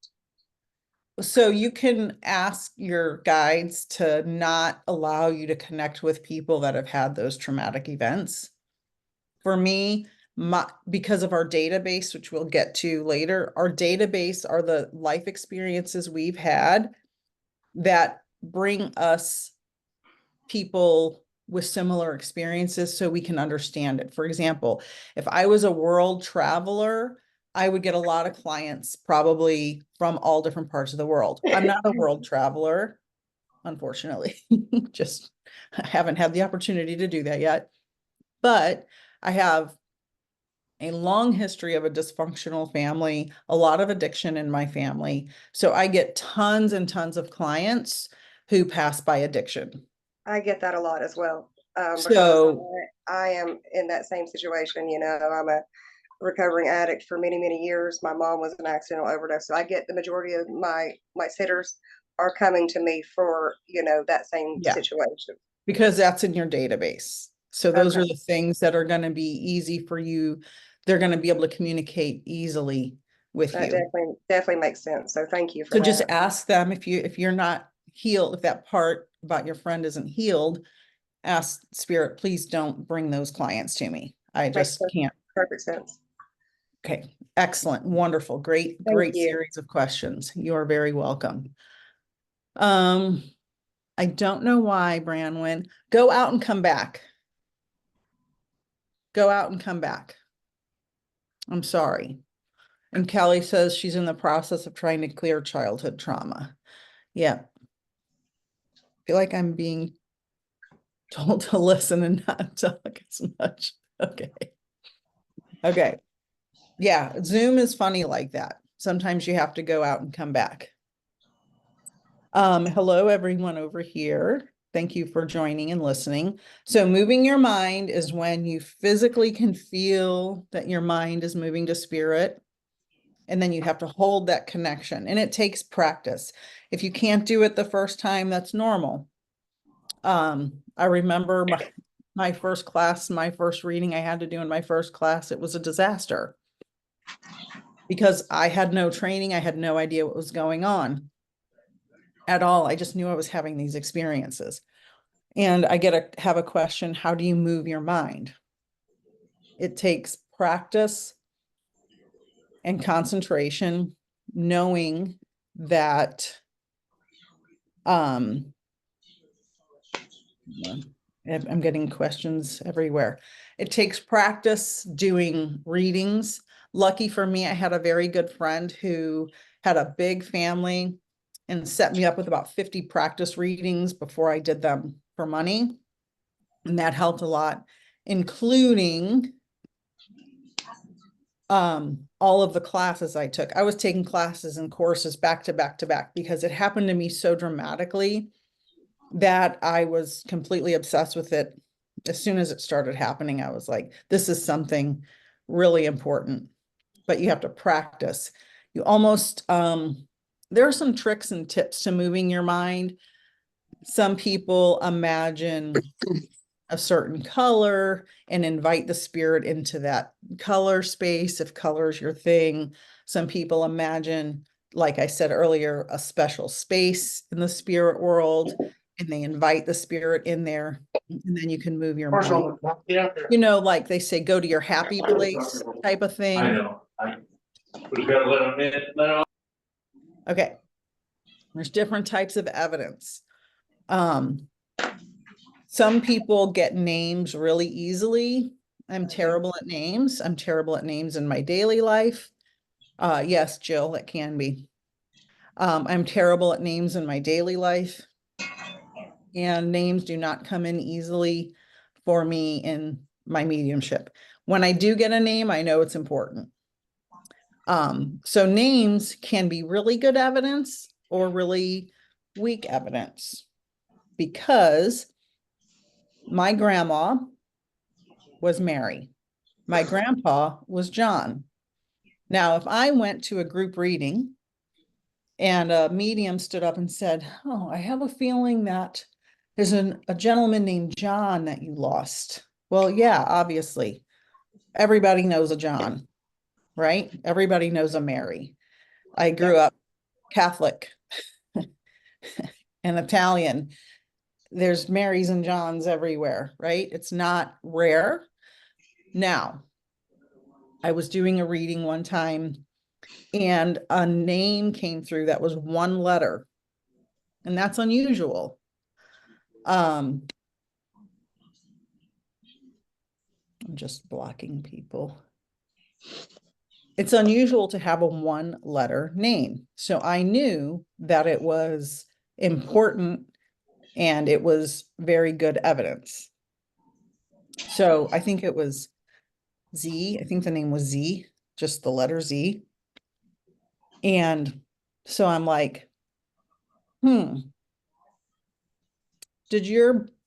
So you can ask your guides to not allow you to connect with people that have had those traumatic events. For me, because of our database, which we'll get to later, our database are the life experiences we've had that bring us people with similar experiences so we can understand it. For example, if I was a world traveler, I would get a lot of clients probably from all different parts of the world. I'm not a world traveler, unfortunately. Just I haven't had the opportunity to do that yet. But I have a long history of a dysfunctional family, a lot of addiction in my family. So I get tons and tons of clients who pass by addiction. I get that a lot as well. Because So I am in that same situation. You know, I'm a recovering addict for many, many years. My mom was an accidental overdose. So I get the majority of my sitters are coming to me for, you know, that same situation. Because that's in your database. So those are the things that are going to be easy for you. They're going to be able to communicate easily with That you. definitely makes sense. So thank you for So that. just ask them if you're not healed, if that part about your friend isn't healed, ask Spirit, please don't bring those clients to me. I just can't. Perfect sense. Okay, excellent, wonderful, great series of questions. You are very welcome. I don't know why, Branwyn. Go out and come back. Go out and come back. I'm sorry. And Kelly says she's in the process of trying to clear childhood trauma. Yeah. I feel like I'm being told to listen and not talk as much. Okay. Okay. Yeah, Zoom is funny like that. Sometimes you have to go out and come back. Hello, everyone over here. Thank you for joining and listening. So moving your mind is when you physically can feel that your mind is moving to spirit. And then you have to hold that connection. And it takes practice. If you can't do it the first time, that's normal. I remember my first class, my first reading I had to do in my first class, it was a disaster. Because I had no training, I had no idea what was going on at all. I just knew I was having these experiences. And I have a question, how do you move your mind? It takes practice and concentration, knowing that I'm getting questions everywhere. It takes practice doing readings. Lucky for me, I had a very good friend who had a big family and set me up with about 50 practice readings before I did them for money. And that helped a lot, including all of the classes I took. I was taking classes and courses back to back to back because it happened to me so dramatically that I was completely obsessed with it. As soon as it started happening, I was like, this is something really important, but you have to practice. You almost, there are some tricks and tips to moving your mind. Some people imagine a certain color and invite the spirit into that color space if color is your thing. Some people imagine, like I said earlier, a special space in the spirit world. and they invite the spirit in there, and then you can move your mind. You know, like they say, go to your happy place type of thing. I know. We gotta let them. Okay. There's different types of evidence. Some people get names really easily. I'm terrible at names. I'm terrible at names in my daily life. Yes, Jill, it can be. I'm terrible at names in my daily life. And names do not come in easily for me in my mediumship. When I do get a name, I know it's important. So names can be really good evidence or really weak evidence, because my grandma was Mary. My grandpa was John. Now, if I went to a group reading and a medium stood up and said, oh, I have a feeling that there's a gentleman named John that you lost. Well, yeah, obviously. Everybody knows a John, right? Everybody knows a Mary. I grew up Catholic and Italian. There's Marys and Johns everywhere, right? It's not rare. Now, I was doing a reading one time and a name came through that was one letter, and that's unusual. I'm just blocking people. It's unusual to have a one letter name. So I knew that it was important and it was very good evidence. So I think it was Z. I think the name was Z, just the letter Z. And so I'm like,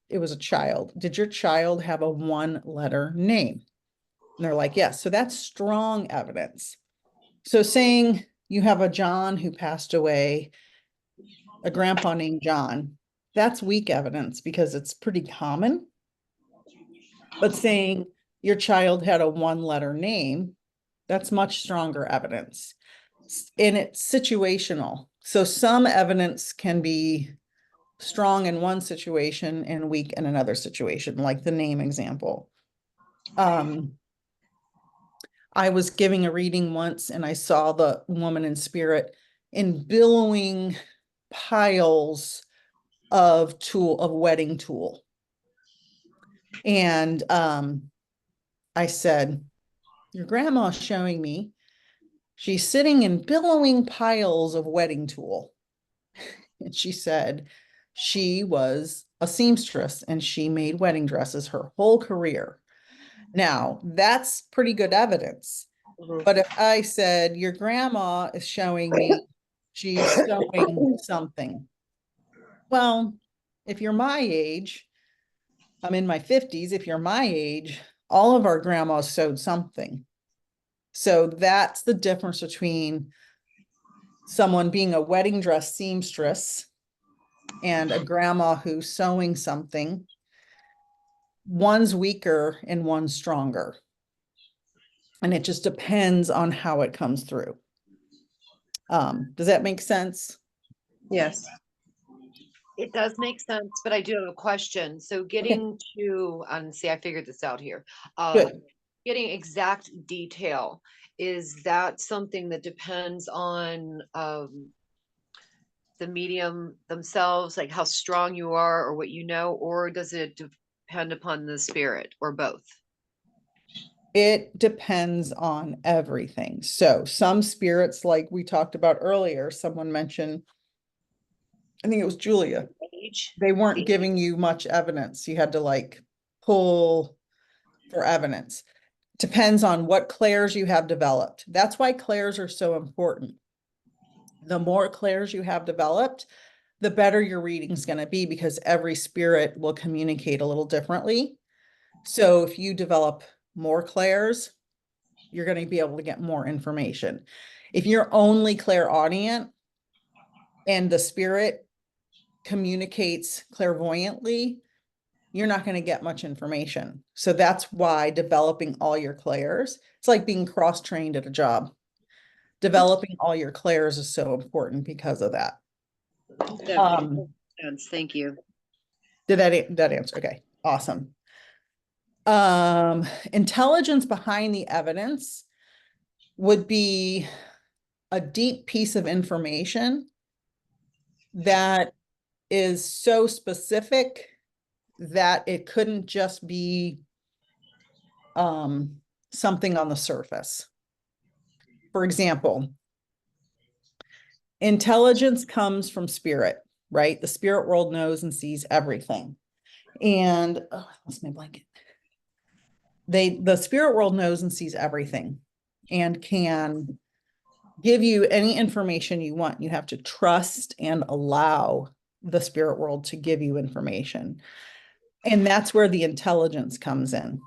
it was a child. Did your child have a one letter name? And they're like, yes. So that's strong evidence. So saying you have a John who passed away, a grandpa named John, that's weak evidence because it's pretty common. But saying your child had a one letter name, that's much stronger evidence. And it's situational. So some evidence can be strong in one situation and weak in another situation, like the name example. I was giving a reading once and I saw the woman in spirit in billowing piles of wedding tool. And I said, your grandma's showing me she's sitting in billowing piles of wedding tool. And she said she was a seamstress and she made wedding dresses her whole career. Now, that's pretty good evidence. But if I said, your grandma is showing me she's sewing something. Well, if you're my age, I'm in my 50s. If you're my age, all of our grandmas sewed something. So that's the difference between someone being a wedding dress seamstress and a grandma who's sewing something. One's weaker and one's stronger. And it just depends on how it comes through. Does that make sense? Yes. It does make sense, but I do have a question. So getting to, see, I figured this out here. Good. Getting exact detail, is that something that depends on the medium themselves, like how strong you are or what you know, or does it depend upon the spirit, or both? It depends on everything. So some spirits, like we talked about earlier, someone mentioned, I think it was Julia, they weren't giving you much evidence. You had to like pull for evidence. Depends on what clairs you have developed. That's why clairs are so important. The more clairs you have developed, the better your reading is going to be, because every spirit will communicate a little differently. So if you develop more clairs, you're going to be able to get more information. If you're only clairaudient and the spirit communicates clairvoyantly, you're not going to get much information. So that's why developing all your clairs, it's like being cross-trained at a job. Developing all your clairs is so important because of that. That makes sense. Thank you. Did that answer? Okay, awesome. Intelligence behind the evidence would be a deep piece of information that is so specific that it couldn't just be something on the surface. For example, intelligence comes from spirit, right? The spirit world knows and sees everything. And oh, I lost my blanket. The spirit world knows and sees everything and can give you any information you want. You have to trust and allow the spirit world to give you information. And that's where the intelligence comes in.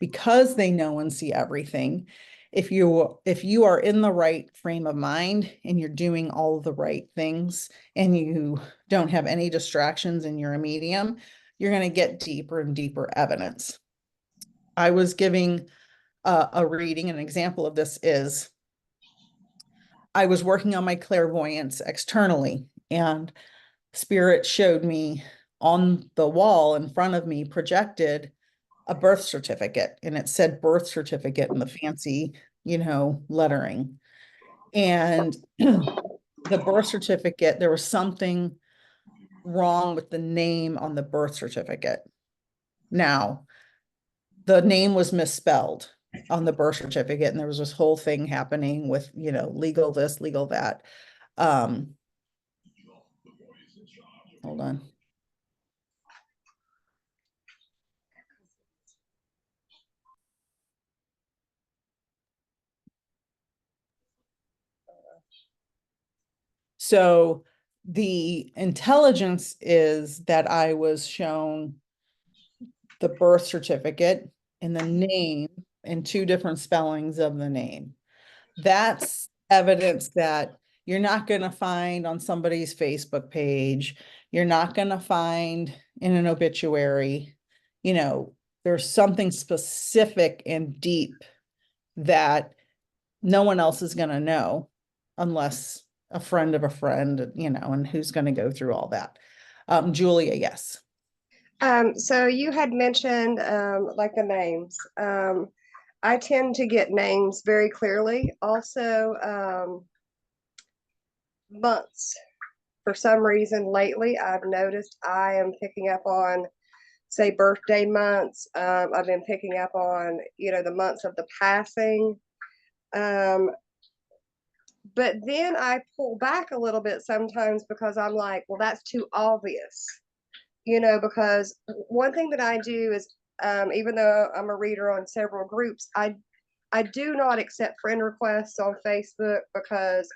Because they know and see everything, if you are in the right frame of mind and you're doing all of the right things and you don't have any distractions and you're a medium, you're going to get deeper and deeper evidence. I was giving a reading. An example of this is I was working on my clairvoyance externally, and spirit showed me on the wall in front of me projected a birth certificate, and it said birth certificate in the fancy, lettering. And the birth certificate, there was something wrong with the name on the birth certificate. Now, the name was misspelled on the birth certificate, and there was this whole thing happening with, legal this, legal that. Hold on. So the intelligence is that I was shown the birth certificate and the name and two different spellings of the name. That's evidence that you're not going to find on somebody's Facebook page. You're not going to find in an obituary. There's something specific and deep that no one else is going to know unless a friend of a friend, and who's going to go through all that. Julia, yes. So you had mentioned like the names. I tend to get names very clearly. Also, months. For some reason lately, I've noticed I am picking up on, say, birthday months. I've been picking up on, the months of the passing. But then I pull back a little bit sometimes because I'm like, well, that's too obvious. Because one thing that I do is, even though I'm a reader on several groups, I do not accept friend requests on Facebook because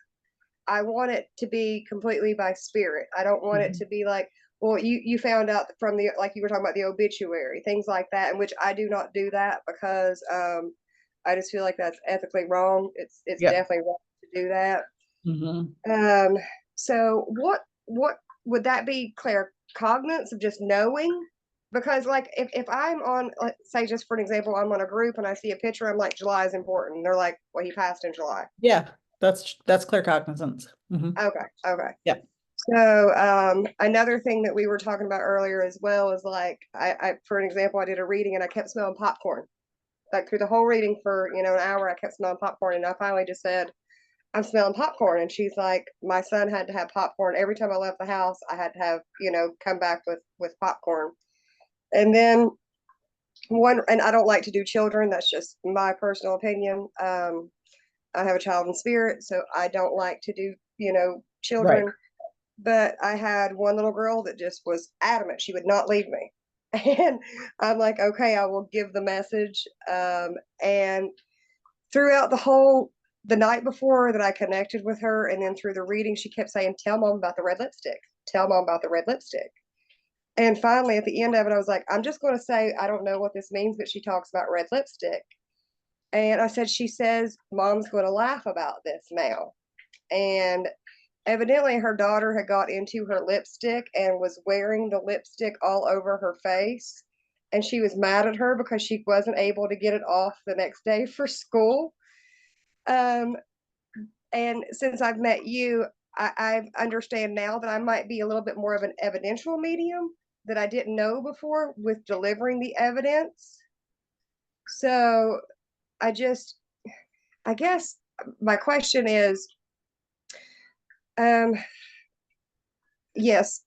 I want it to be completely by spirit. I don't want it to be like, well, you found out from the, like you were talking about the obituary, things like that, in which I do not do that because I just feel like that's ethically wrong. It's definitely wrong to do that. So what would that be, claircognizance of just knowing? Because like if I'm on, let's say just for an example, I'm on a group and I see a picture, I'm like, July is important. They're like, well, he passed in July. Yeah, that's claircognizance. Okay. Yeah. So another thing that we were talking about earlier as well is like, I for an example, I did a reading and I kept smelling popcorn. Like through the whole reading for, an hour, I kept smelling popcorn, and I finally just said, I'm smelling popcorn. And she's like, my son had to have popcorn every time I left the house. I had to have, come back with popcorn. And then and I don't like to do children. That's just my personal opinion. I have a child in spirit, so I don't like to do, children. Right. But I had one little girl that just was adamant. She would not leave me. And I'm like, okay, I will give the message. And throughout the night before that, I connected with her. And then through the reading, she kept saying, tell mom about the red lipstick. Tell mom about the red lipstick. And finally, at the end of it, I was like, I'm just going to say, I don't know what this means, but she talks about red lipstick. And I said, she says, mom's going to laugh about this now. And evidently her daughter had got into her lipstick and was wearing the lipstick all over her face. And she was mad at her because she wasn't able to get it off the next day for school. And since I've met you, I understand now that I might be a little bit more of an evidential medium, that I didn't know before with delivering the evidence. So I guess my question is, yes,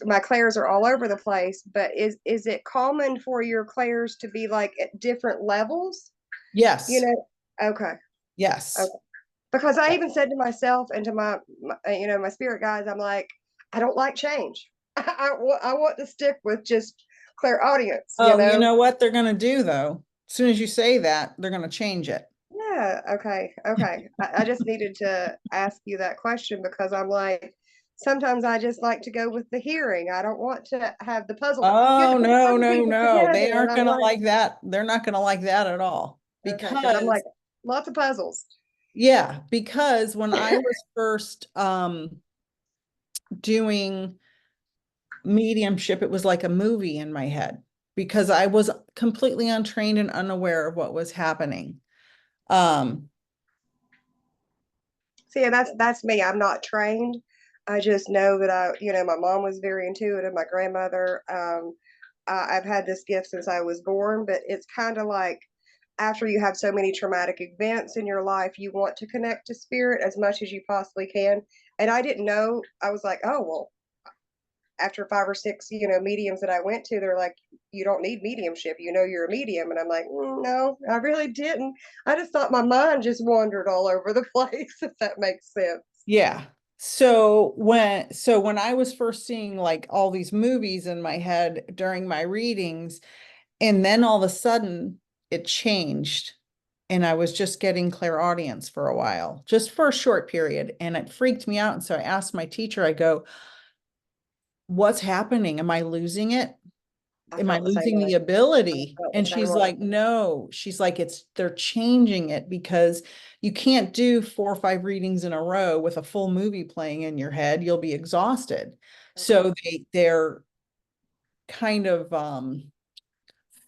my clairs are all over the place, but is it common for your clairs to be like at different levels? Yes. You know, okay. Yes. Okay. Because I even said to myself and to my my spirit guides, I'm like, I don't like change. I want to stick with just clairaudience, Oh, you know what they're going to do though? As soon as you say that, they're going to change it. Yeah, okay. I just needed to ask you that question because I'm like, sometimes I just like to go with the hearing. I don't want to have the puzzle. You have Oh, to put the no, puzzle no, pieces no. They together, and aren't I'm going to like, like that. They're not going to like that at all. okay, because I'm like, Because, lots of puzzles. yeah, because when I was first doing mediumship, it was like a movie in my head because I was completely untrained and unaware of what was happening. See, and that's me. I'm not trained. I just know that my mom was very intuitive. My grandmother, I've had this gift since I was born, but it's kind of like after you have so many traumatic events in your life, you want to connect to spirit as much as you possibly can. And I didn't know. I was like, oh, well, after 5 or 6, mediums that I went to, they're like, you don't need mediumship. You're a medium. And I'm like, no, I really didn't. I just thought my mind just wandered all over the place, if that makes sense. Yeah. So when I was first seeing like all these movies in my head during my readings, and then all of a sudden it changed and I was just getting clairaudience for a while, just for a short period, and it freaked me out. And so I asked my teacher, I go, what's happening? Am I losing it? Am I felt the same losing way. the ability? I felt the And same she's way. like, no, she's like, they're changing it because you can't do 4 or 5 readings in a row with a full movie playing in your head. You'll be exhausted. So they're kind of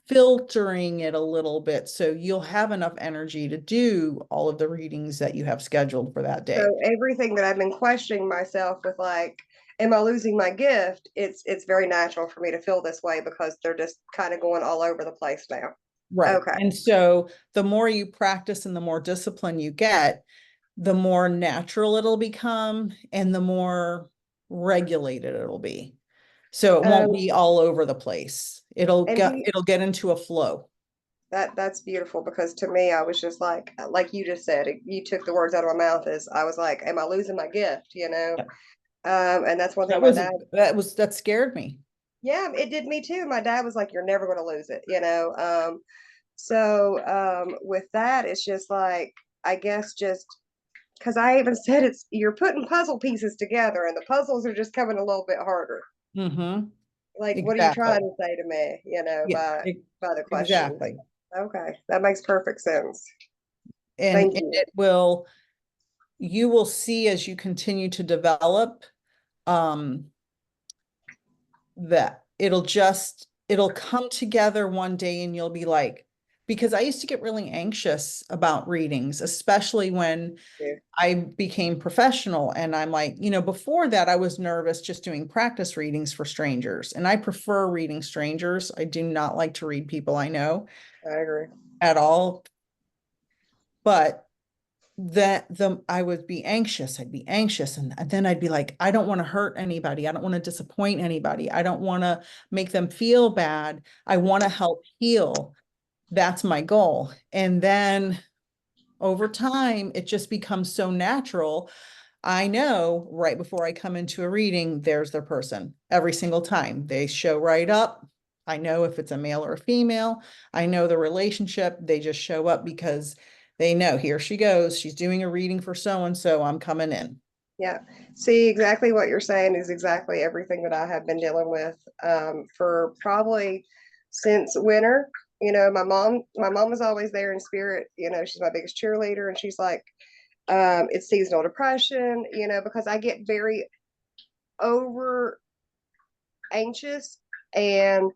filtering it a little bit so you'll have enough energy to do all of the readings that you have scheduled for that day. So everything that I've been questioning myself with, like, am I losing my gift? It's very natural for me to feel this way because they're just kind of going all over the place now. Right. Okay. And so the more you practice and the more discipline you get, the more natural it'll become and the more regulated it'll be. So it won't be all over the place. It'll get into a flow. That's beautiful because to me, I was just like you just said, you took the words out of my mouth. As I was like, am I losing my gift? Yeah. And that's one thing my dad. That scared me. Yeah, it did me too. My dad was like, you're never going to lose it. With that, it's just like, I guess just because I even said you're putting puzzle pieces together and the puzzles are just coming a little bit harder. Mm-hmm. Like, what are you Exactly. trying to say to me, Yeah, by the question? exactly. Okay, that makes perfect sense. And Thank you. you will see as you continue to develop, that it'll come together one day and you'll be like, because I used to get really anxious about readings, especially when Yeah. I became professional. And I'm like, before that, I was nervous just doing practice readings for strangers. And I prefer reading strangers. I do not like to read people I know I agree. at all. But I would be anxious. I'd be anxious. And then I'd be like, I don't want to hurt anybody. I don't want to disappoint anybody. I don't want to make them feel bad. I want to help heal. That's my goal. And then over time, it just becomes so natural. I know right before I come into a reading, there's their person every single time. They show right up. I know if it's a male or a female. I know the relationship. They just show up because they know, here she goes. She's doing a reading for so-and-so. I'm coming in. Yeah. See, exactly what you're saying is exactly everything that I have been dealing with for probably since winter. My mom was always there in spirit. She's my biggest cheerleader, and she's like, it's seasonal depression, because I get very over anxious. And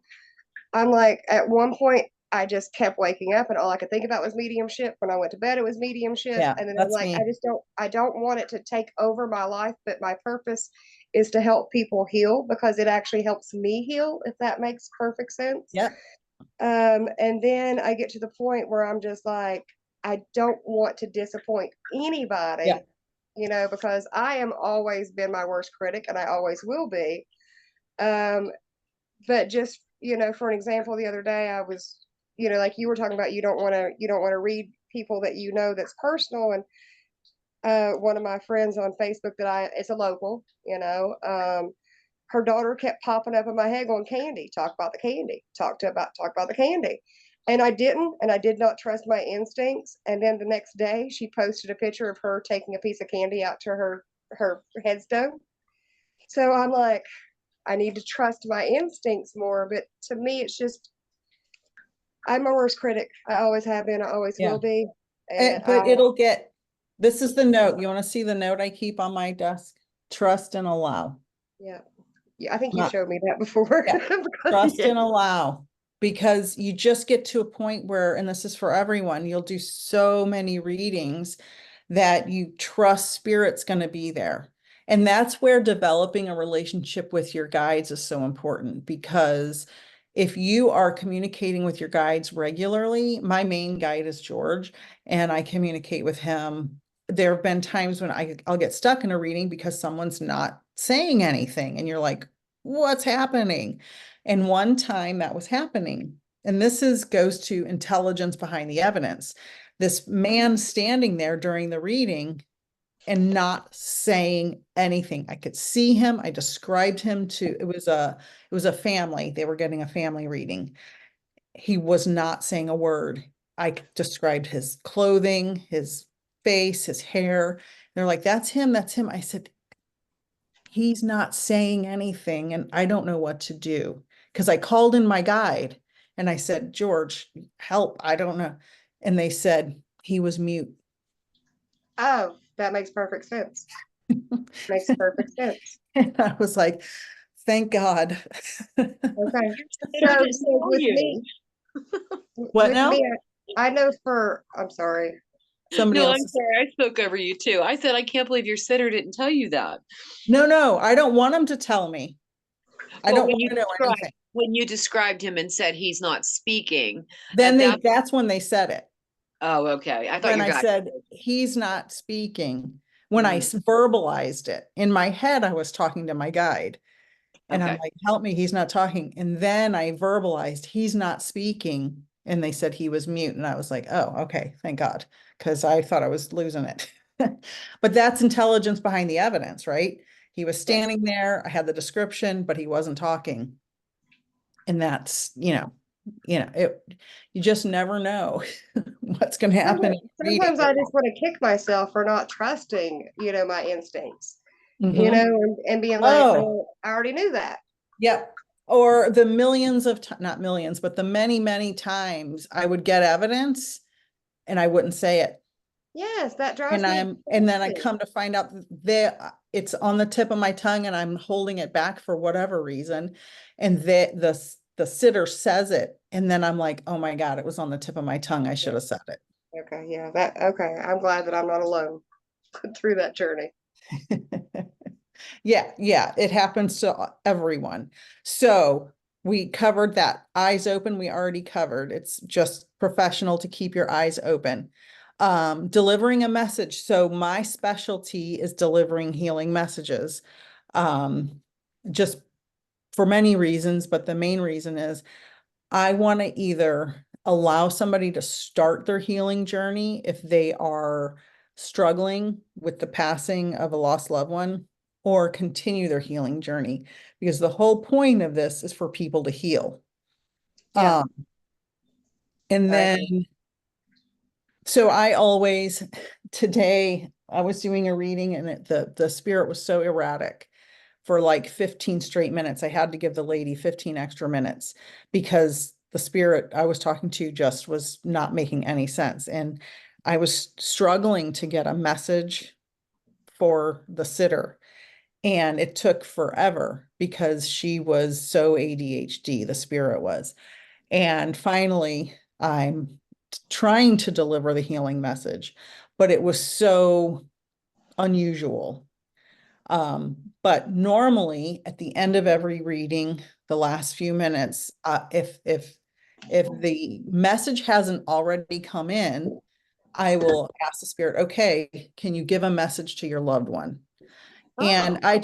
I'm like, at one point, I just kept waking up and all I could think about was mediumship. When I went to bed, it was mediumship. Yeah, And then I'm that's like, me. I don't want it to take over my life, but my purpose is to help people heal because it actually helps me heal, if that makes perfect sense. Yeah. And then I get to the point where I'm just like, I don't want to disappoint anybody, Yeah. you know, because I am always been my worst critic and I always will be. But just, you know, for an example, the other day I was, you know, like you were talking about, you don't want to read people that you know that's personal. And one of my friends on Facebook it's a local, you know, her daughter kept popping up in my head going, candy, talk about the candy, talk about the candy. And I did not trust my instincts. And then the next day she posted a picture of her taking a piece of candy out to her headstone. So I'm like, I need to trust my instincts more. But to me, it's just, I'm my worst critic. I always have been, I always Yeah. will be. And But this is the note. You want to see the note I keep on my desk? Trust and allow. yeah. Yeah, I think you Not- showed me that before. Yeah. Because, Trust yeah. and allow, because you just get to a point where, and this is for everyone, you'll do so many readings that you trust spirit's going to be there. And that's where developing a relationship with your guides is so important, because if you are communicating with your guides regularly, my main guide is George, and I communicate with him. There have been times when I'll get stuck in a reading because someone's not saying anything, and you're like, what's happening? And one time that was happening, and goes to intelligence behind the evidence. This man standing there during the reading and not saying anything. I could see him. I described him to, it was a family. They were getting a family reading. He was not saying a word. I described his clothing, his face, his hair. They're like, that's him, that's him. I said, he's not saying anything and I don't know what to do. Because I called in my guide and I said, George, help, I don't know. And they said he was mute. Oh, that makes perfect sense. Makes perfect sense. And I was like, thank God. Okay. Sitter So, didn't so tell with you. me, What with now? me, I know I'm sorry. Somebody No, else. I'm sorry. I spoke over you too. I said, I can't believe your sitter didn't tell you that. No, I don't want him to tell me. I Well, don't want to know anything. when you described him and said he's not speaking, Then at that's when they said it. oh, okay. I thought When your I guy. said he's not speaking, when I verbalized it in my head, I was talking to my guide. And I'm Okay. like, help me, he's not talking. And then I verbalized, he's not speaking. And they said he was mute. And I was like, oh, okay, thank God. Because I thought I was losing it. But that's intelligence behind the evidence, right? He was standing there, I had the description, but he wasn't talking. And that's, you just never know what's going to happen. Sometimes I just want to kick myself for not trusting, you know, my instincts, you Mhm. know, and being like, Oh. well, I already knew that. Yep. Or the millions of, not millions, but the many, many times I would get evidence and I wouldn't say it. Yes, that drives And me and then I crazy. come to find out that it's on the tip of my tongue and I'm holding it back for whatever reason. And the sitter says it. And then I'm like, oh my God, it was on the tip of my tongue. I should have said it. Okay, yeah, okay. I'm glad that I'm not alone through that journey. Yeah, it happens to everyone. So we covered that. Eyes open, we already covered. It's just professional to keep your eyes open. Delivering a message. So my specialty is delivering healing messages. Just for many reasons, but the main reason is I want to either allow somebody to start their healing journey if they are struggling with the passing of a lost loved one, or continue their healing journey, because the whole point of this is for people to heal. Yeah. And then, so I always, today I was doing a reading and the spirit was so erratic for like 15 straight minutes. I had to give the lady 15 extra minutes because the spirit I was talking to just was not making any sense. And I was struggling to get a message for the sitter. And it took forever because she was so ADHD, the spirit was. And finally, I'm trying to deliver the healing message, but it was so unusual. But normally at the end of every reading, the last few minutes, if the message hasn't already come in, I will ask the spirit, okay, can you give a message to your loved one? And Oh. I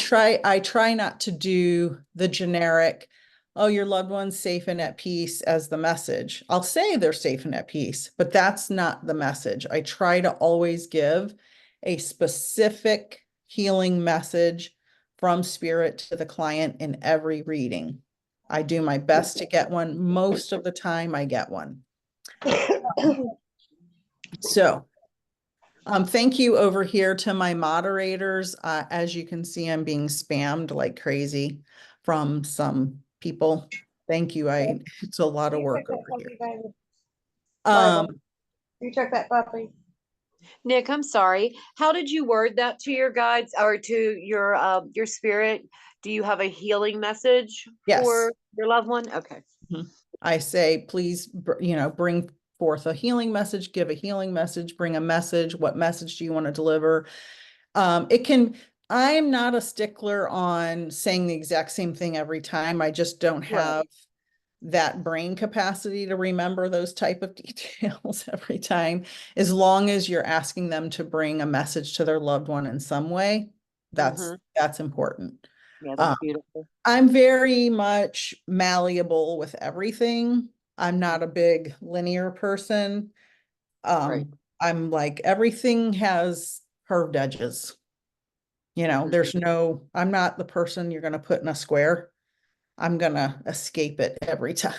try not to do the generic, oh, your loved one's safe and at peace as the message. I'll say they're safe and at peace, but that's not the message. I try to always give a specific healing message from spirit to the client in every reading. I do my best to get one. Most of the time I get one. So thank you over here to my moderators. As you can see, I'm being spammed like crazy from some people. Thank you. It's a lot of work over here. You check that puppy. Nick, I'm sorry. How did you word that to your guides or to your spirit? Do you have a healing message Yes. for your loved one? Okay. I say, please, bring forth a healing message, give a healing message, bring a message. What message do you want to deliver? I'm not a stickler on saying the exact same thing every time. I just don't have that brain capacity to remember those type of details every time. As long as you're asking them to bring a message to their loved one in some way, that's important. Yeah, that's beautiful. I'm very much malleable with everything. I'm not a big linear person. Right. I'm like, everything has curved edges. I'm not the person you're going to put in a square. I'm going to escape it every time.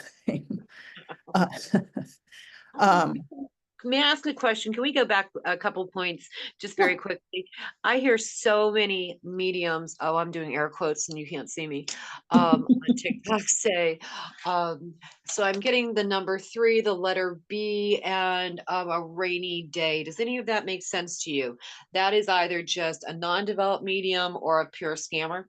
May I ask a question? Can we go back a couple points just very quickly? I hear so many mediums. Oh, I'm doing air quotes and you can't see me. On TikTok say, so I'm getting the number 3, the letter B, and a rainy day. Does any of that make sense to you? That is either just a non-developed medium or a pure scammer.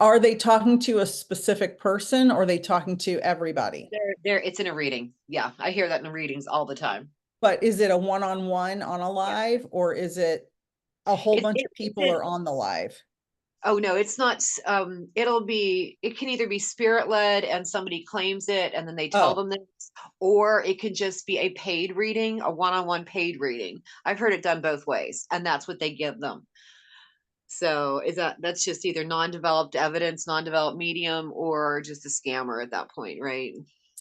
Are they talking to a specific person or are they talking to everybody? It's in a reading. Yeah, I hear that in the readings all the time. But is it a one-on-one on a live or is it a whole bunch of people are on the live? Oh no, it's not. It can either be spirit led and somebody claims it and then they tell them this, or it can just be a paid reading, a one-on-one paid reading. I've heard it done both ways, and that's what they give them. So that's just either non-developed evidence, non-developed medium, or just a scammer at that point, right?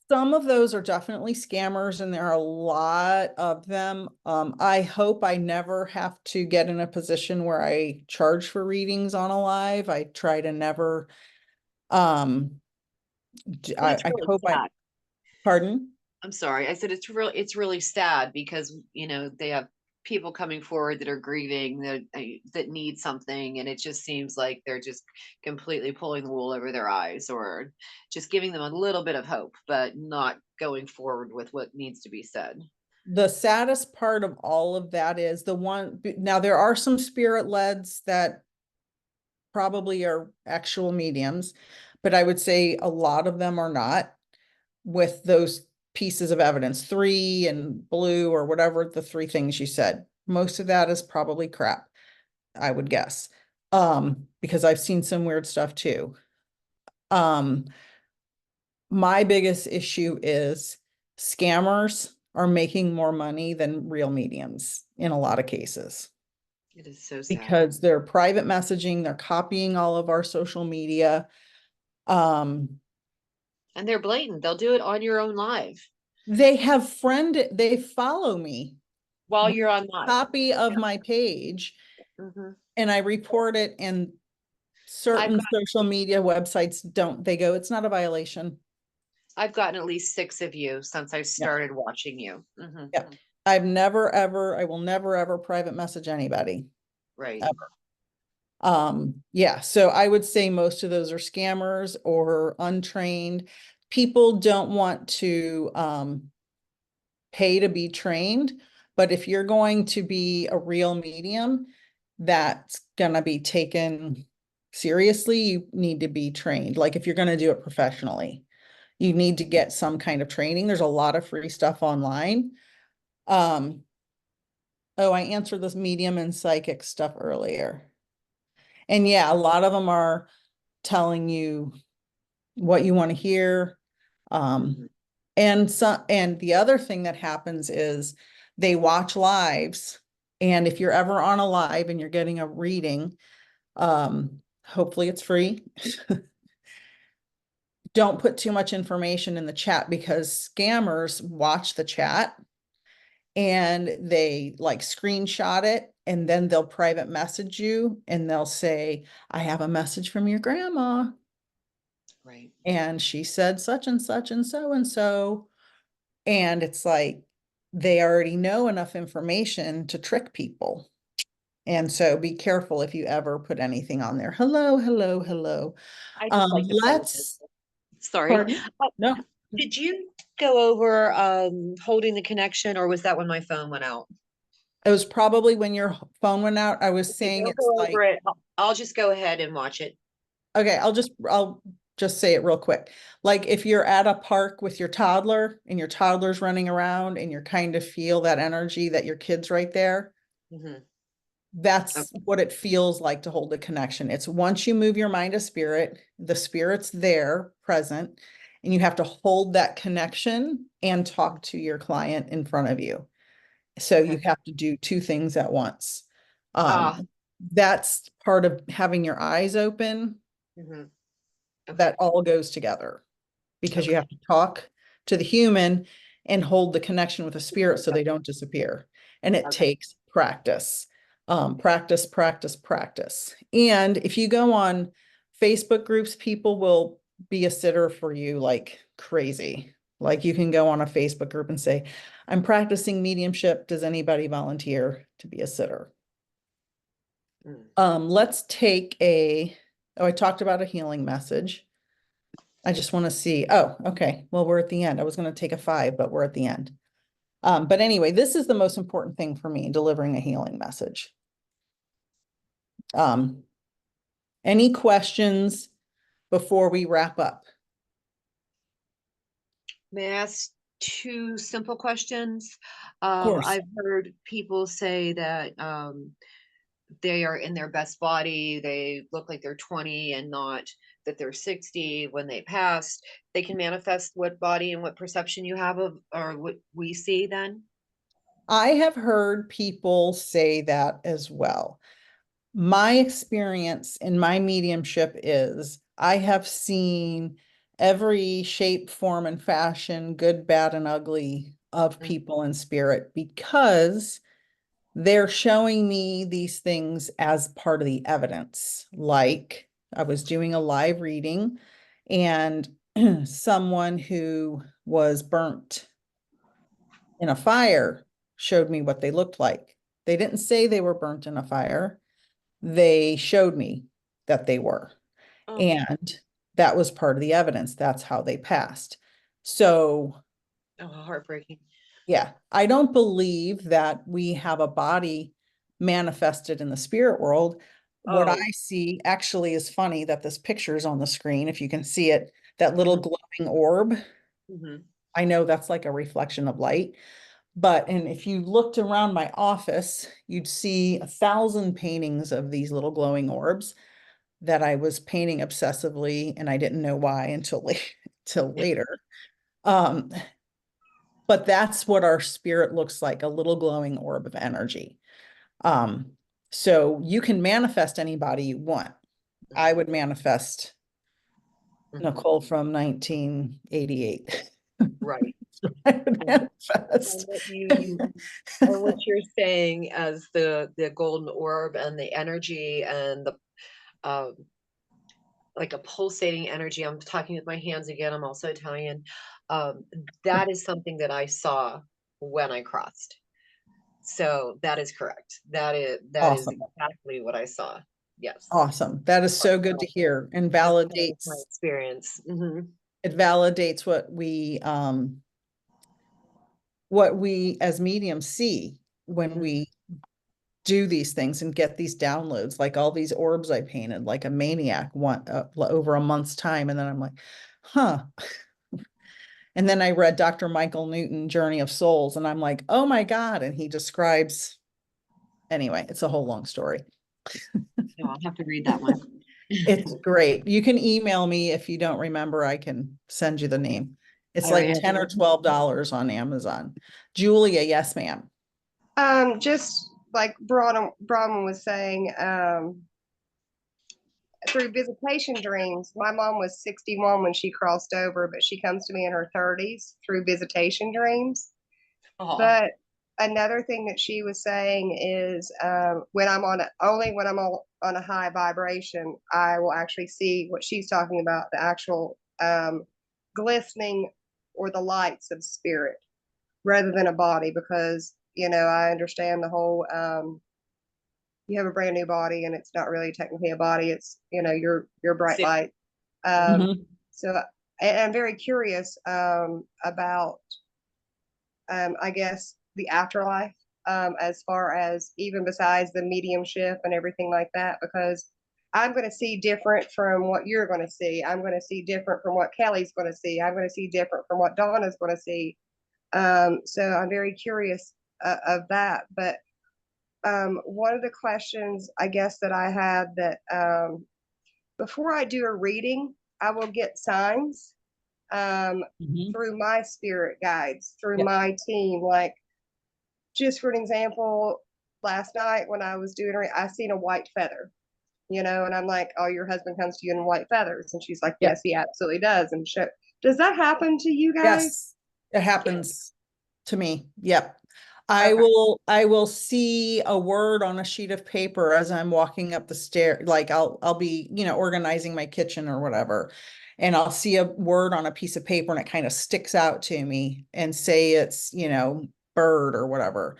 Some of those are definitely scammers and there are a lot of them. I hope I never have to get in a position where I charge for readings on a live. I try to never, I hope pardon? I'm sorry. I said it's really sad because, they have people coming forward that are grieving that need something, and it just seems like they're just completely pulling the wool over their eyes or just giving them a little bit of hope, but not going forward with what needs to be said. The saddest part of all of that is now there are some spirit leds that probably are actual mediums, but I would say a lot of them are not, with those pieces of evidence, 3 and blue or whatever the 3 things you said. Most of that is probably crap, I would guess. Because I've seen some weird stuff too. My biggest issue is scammers are making more money than real mediums in a lot of cases. It is so sad. Because they're private messaging, they're copying all of our social media. And they're blatant. They'll do it on your own live. They follow me while you're on live. Copy of my page, and I report it, and certain social media websites they go, it's not a violation. I've gotten at least 6 of you since I started watching you. Yeah. I will never ever private message anybody. Right. Ever. Yeah, so I would say most of those are scammers or untrained. People don't want to pay to be trained, but if you're going to be a real medium that's gonna be taken seriously, you need to be trained. Like if you're going to do it professionally, you need to get some kind of training. There's a lot of free stuff online. Oh, I answered this medium and psychic stuff earlier. And yeah, a lot of them are telling you what you want to hear. And the other thing that happens is they watch lives. And if you're ever on a live and you're getting a reading, hopefully it's free. Don't put too much information in the chat, because scammers watch the chat and they like screenshot it, and then they'll private message you and they'll say, I have a message from your grandma. Right. And she said such and such and so and so. And it's like they already know enough information to trick people. And so be careful if you ever put anything on there. Hello, hello, hello. I just like to say Let's, this. Sorry. pardon? No, Did you go over holding the connection, or was that when my phone went out? it was probably when your phone went out. I was Okay, saying don't it's go like, over it. I'll just go ahead and watch it. okay, I'll just say it real quick. Like if you're at a park with your toddler and your toddler's running around and you kind of feel that energy that your kid's right there, Mhm. that's what it feels like to hold a connection. It's once you move your mind to spirit, the spirit's there present, and you have to hold that connection and talk to your client in front of you. So you Okay. have to do two things at once. Ah. That's part of having your eyes open. Mhm. Okay. That all goes together, because you Okay. have to talk to the human and hold the connection with the spirit so they don't disappear. And it Okay. takes practice, practice, practice, practice. And if you go on Facebook groups, people will be a sitter for you like crazy. Like you can go on a Facebook group and say, I'm practicing mediumship. Does anybody volunteer to be a sitter? Mm. Let's take I talked about a healing message. I just want to see. Oh, okay. Well, we're at the end. I was going to take a 5, but we're at the end. But anyway, this is the most important thing for me, delivering a healing message. Any questions before we wrap up? May I ask 2 simple questions? Of course. I've heard people say that they are in their best body, they look like they're 20 and not that they're 60 when they passed. They can manifest what body and what perception you have of, or what we see then? I have heard people say that as well. My experience in my mediumship is I have seen every shape, form, and fashion, good, bad, and ugly, of people in spirit, because they're showing me these things as part of the evidence. Like I was doing a live reading and someone who was burnt in a fire showed me what they looked like. They didn't say they were burnt in a fire. They showed me that they were. Oh. And that was part of the evidence. That's how they passed. So Oh, heartbreaking. yeah, I don't believe that we have a body manifested in the spirit world. What I Oh. see actually is funny that this picture is on the screen. If you can see it, that little glowing orb, Mhm. I know that's like a reflection of light. And if you looked around my office, you'd see 1,000 paintings of these little glowing orbs that I was painting obsessively, and I didn't know why until till later. But that's what our spirit looks like, a little glowing orb of energy. So you can manifest anybody you want. I would manifest Mhm. Nicole from 1988. Right. I would And manifest. what you're saying as the golden orb and the energy and the um like a pulsating energy. I'm talking with my hands again. I'm also Italian. That is something that I saw when I crossed. So that is correct. That is Awesome. exactly what I saw. Yes. Awesome. That is so good to hear, and That's kind of my validates experience. Mhm. it validates what we as mediums see when Mhm. we do these things and get these downloads, like all these orbs I painted like a maniac over a month's time. And then I'm like, huh, And then I read Dr. Michael Newton, Journey of Souls, and I'm like, oh my God. And he describes, anyway, it's a whole long story. No, I'll have to read that one. It's great. You can email me if you don't remember, I can send you the name. It's All like right. 10 or $12 on Amazon. Julia, yes, ma'am. Just like Bronwyn was saying, through visitation dreams, my mom was 61 when she crossed over, but she comes to me in her 30s through visitation dreams. Aw. But another thing that she was saying is when I'm on a high vibration, I will actually see what she's talking about, the actual glistening or the lights of spirit rather than a body, because I understand the whole you have a brand new body and it's not really technically a body, it's your bright See- light. Mhm. So and I'm very curious about I guess the afterlife, as far as even besides the mediumship and everything like that, because I'm going to see different from what you're going to see. I'm going to see different from what Kelly's going to see. I'm going to see different from what Donna's going to see. So I'm very curious of that. But one of the questions I guess that I had that before I do a reading, I will get signs Mhm. through my spirit guides, through Yep. my team. Like, just for an example, last night when I was doing it, I seen a white feather, and I'm like, oh, your husband comes to you in white feathers. And she's like, Yep. yes, he absolutely does. And does that happen to you guys? Yes, it happens to me. Yep. Okay. I will see a word on a sheet of paper as I'm walking up the stair. Like I'll be, organizing my kitchen or whatever. And I'll see a word on a piece of paper and it kind of sticks out to me and say it's, bird or whatever.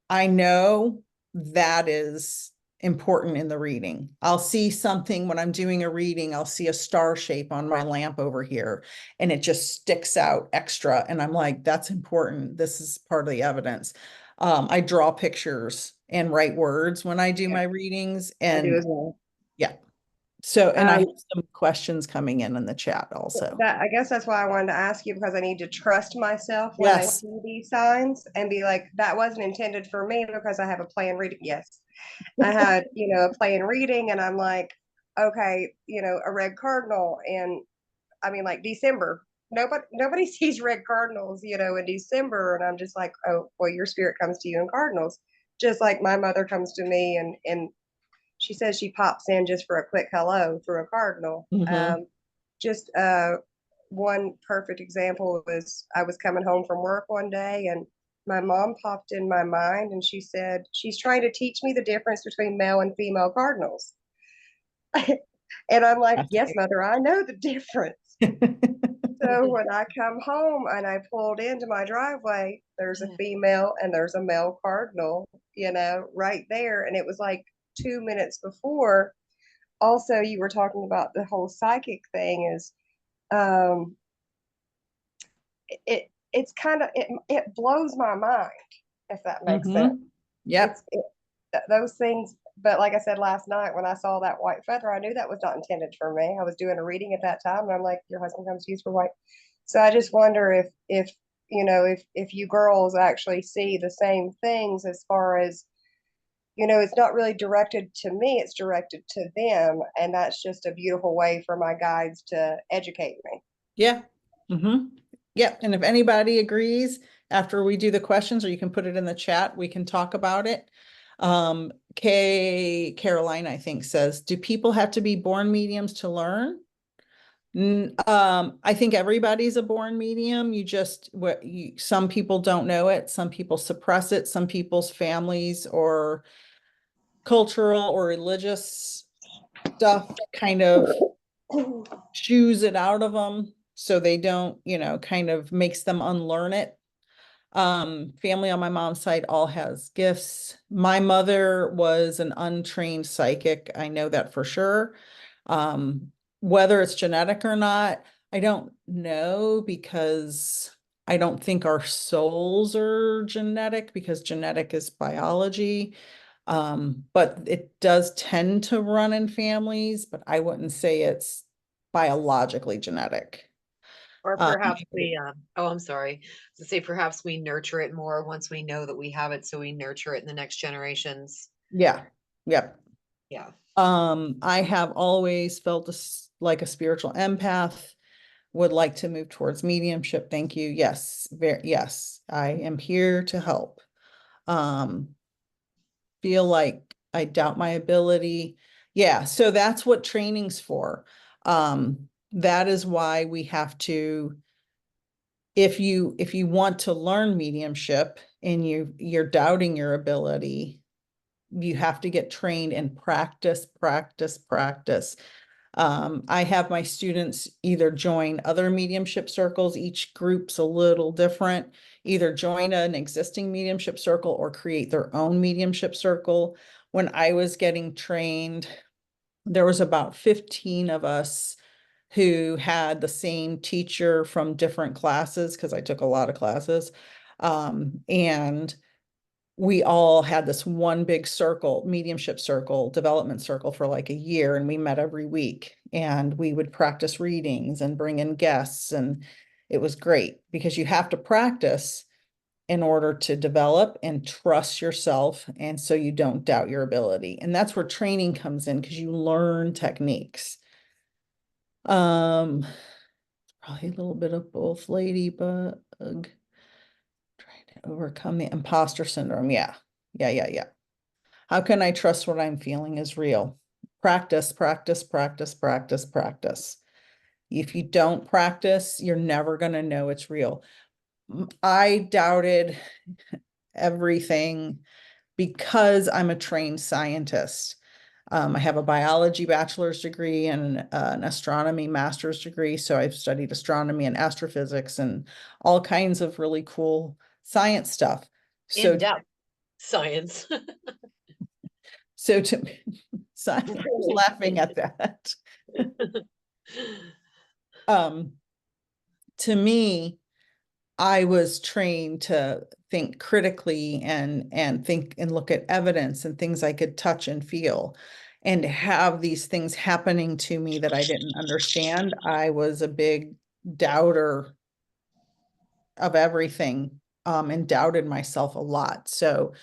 I know that is important in the reading. I'll see something when I'm doing a reading, I'll see a star shape on my lamp over here and it just sticks out extra. And I'm like, that's important. This is part of the evidence. I draw pictures and write words when I do my readings. I do And as well. yeah. So, and I Um, have some questions coming in the chat also. I guess that's why I wanted to ask you, because I need to trust myself when I Yes. see these signs and be like, that wasn't intended for me because I have a plan reading. Yes. I had, a plan reading and I'm like, okay, a red cardinal. And I mean, like December, nobody sees red cardinals, in December. And I'm just like, oh, well, your spirit comes to you in cardinals. Just like my mother comes to me and she says she pops in just for a quick hello through a cardinal. Mhm. Just one perfect example was I was coming home from work one day and my mom popped in my mind and she said, she's trying to teach me the difference between male and female cardinals. And I'm like, yes, mother, I know the difference. So when I come home and I pulled into my driveway, there's a female and there's a male cardinal, right there. And it was like 2 minutes before. Also, you were talking about the whole psychic thing is it's kind of it blows my mind, if that makes sense. Yep. Those things. But like I said last night, when I saw that white feather, I knew that was not intended for me. I was doing a reading at that time, and I'm like, your husband comes to you for white. So I just wonder if if you girls actually see the same things, as far as it's not really directed to me, it's directed to them, and that's just a beautiful way for my guides to educate me. Yeah. Yep. And if anybody agrees after we do the questions, or you can put it in the chat, we can talk about it. Caroline, I think, says, do people have to be born mediums to learn? I think everybody's a born medium. Some people don't know it. Some people suppress it. Some people's families or cultural or religious stuff kind of chews it out of them. So they don't, kind of makes them unlearn it. Family on my mom's side all has gifts. My mother was an untrained psychic. I know that for sure. Whether it's genetic or not, I don't know, because I don't think our souls are genetic, because genetic is biology. But it does tend to run in families, but I wouldn't say it's biologically genetic. Or perhaps we, oh, I'm sorry, to say perhaps we nurture it more once we know that we have it, so we nurture it in the next generations. Yeah, yep. Yeah. I have always felt like a spiritual empath, would like to move towards mediumship. Thank you. Yes, yes, I am here to help. Feel like I doubt my ability. Yeah, so that's what training's for. That is why we have to, if you want to learn mediumship and you're doubting your ability, you have to get trained and practice, practice, practice. I have my students either join other mediumship circles, each group's a little different, either join an existing mediumship circle or create their own mediumship circle. When I was getting trained, there was about 15 of us who had the same teacher from different classes, because I took a lot of classes. And we all had this one big circle, mediumship circle, development circle for like a year, and we met every week and we would practice readings and bring in guests. And it was great because you have to practice in order to develop and trust yourself. And so you don't doubt your ability. And that's where training comes in, because you learn techniques. Probably a little bit of both, Ladybug. Trying to overcome the imposter syndrome. Yeah. How can I trust what I'm feeling is real? Practice, practice, practice, practice, practice. If you don't practice, you're never going to know it's real. I doubted everything because I'm a trained scientist. I have a biology bachelor's degree and an astronomy master's degree. So I've studied astronomy and astrophysics and all kinds of really cool science stuff. So In-depth science. So to I'm laughing at that. To me, I was trained to think critically and think and look at evidence and things I could touch and feel, and to have these things happening to me that I didn't understand. I was a big doubter of everything, and doubted myself a lot. So,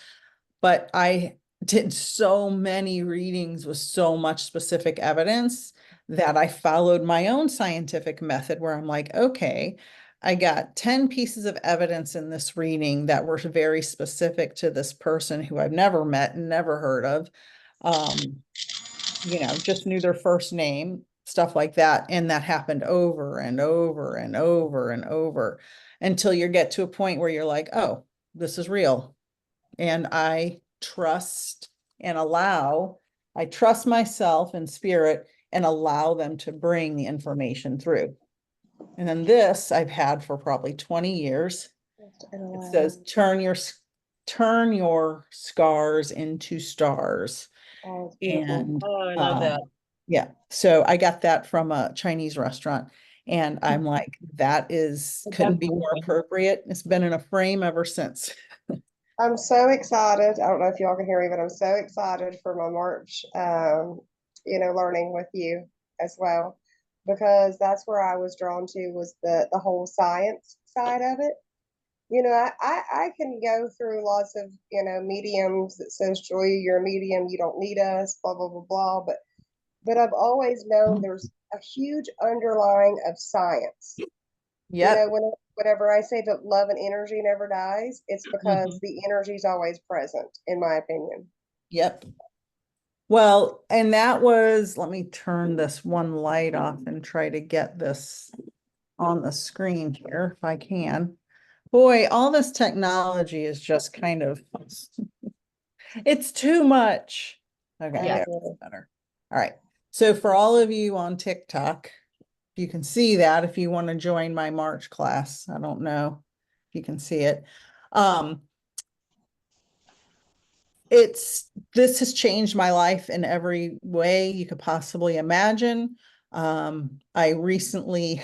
but I did so many readings with so much specific evidence that I followed my own scientific method where I'm like, okay, I got 10 pieces of evidence in this reading that were very specific to this person who I've never met and never heard of. Just knew their first name, stuff like that. And that happened over and over and over and over until you get to a point where you're like, oh, this is real. And I trust myself and spirit and allow them to bring the information through. And then this I've had for probably 20 years. It says, turn your scars into stars. And I love that. yeah, so I got that from a Chinese restaurant. And I'm like, couldn't be more appropriate. It's been in a frame ever since. I'm so excited. I don't know if y'all can hear me, but I'm so excited for my March, learning with you as well, because that's where I was drawn to, was the whole science side of it. I can go through lots of, mediums that says, Joy, you're a medium, you don't need us, blah, blah, blah, blah. But I've always known there's a huge underlying of science. Yeah. Whenever I say that love and energy never dies, it's because the energy is always present, in my opinion. Yep. Well, and that was, let me turn this one light off and try to get this on the screen here if I can. Boy, all this technology is just kind of, it's too much. Okay, Yeah. that's better. All right. So for all of you on TikTok, you can see that if you want to join my March class. I don't know if you can see it. This has changed my life in every way you could possibly imagine. I recently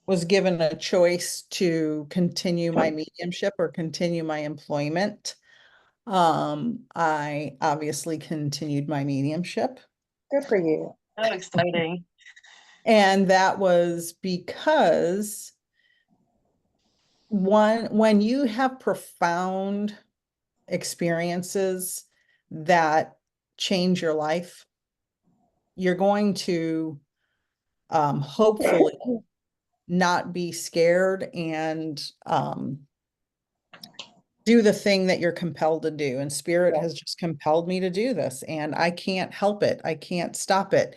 was given a choice to continue my mediumship or continue my employment. I obviously continued my mediumship. Good for you. So exciting. And that was because when you have profound experiences that change your life, you're going to hopefully not be scared and do the thing that you're compelled to do. And Spirit has just compelled me to do this, and I can't help it. I can't stop it.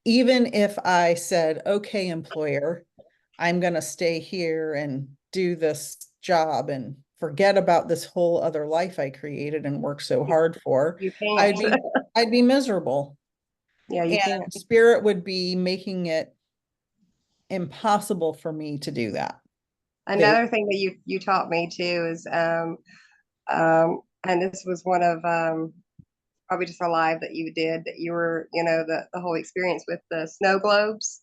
Even if I said, okay, employer, I'm going to stay here and do this job and forget about this whole other life I created and worked so hard for, You I'd can't. be, I'd be miserable. Yeah, you And can't. Spirit would be making it impossible for me to do that. Another thing that you taught me too is and this was one of probably just a live that you did, that you were, the whole experience with the snow globes,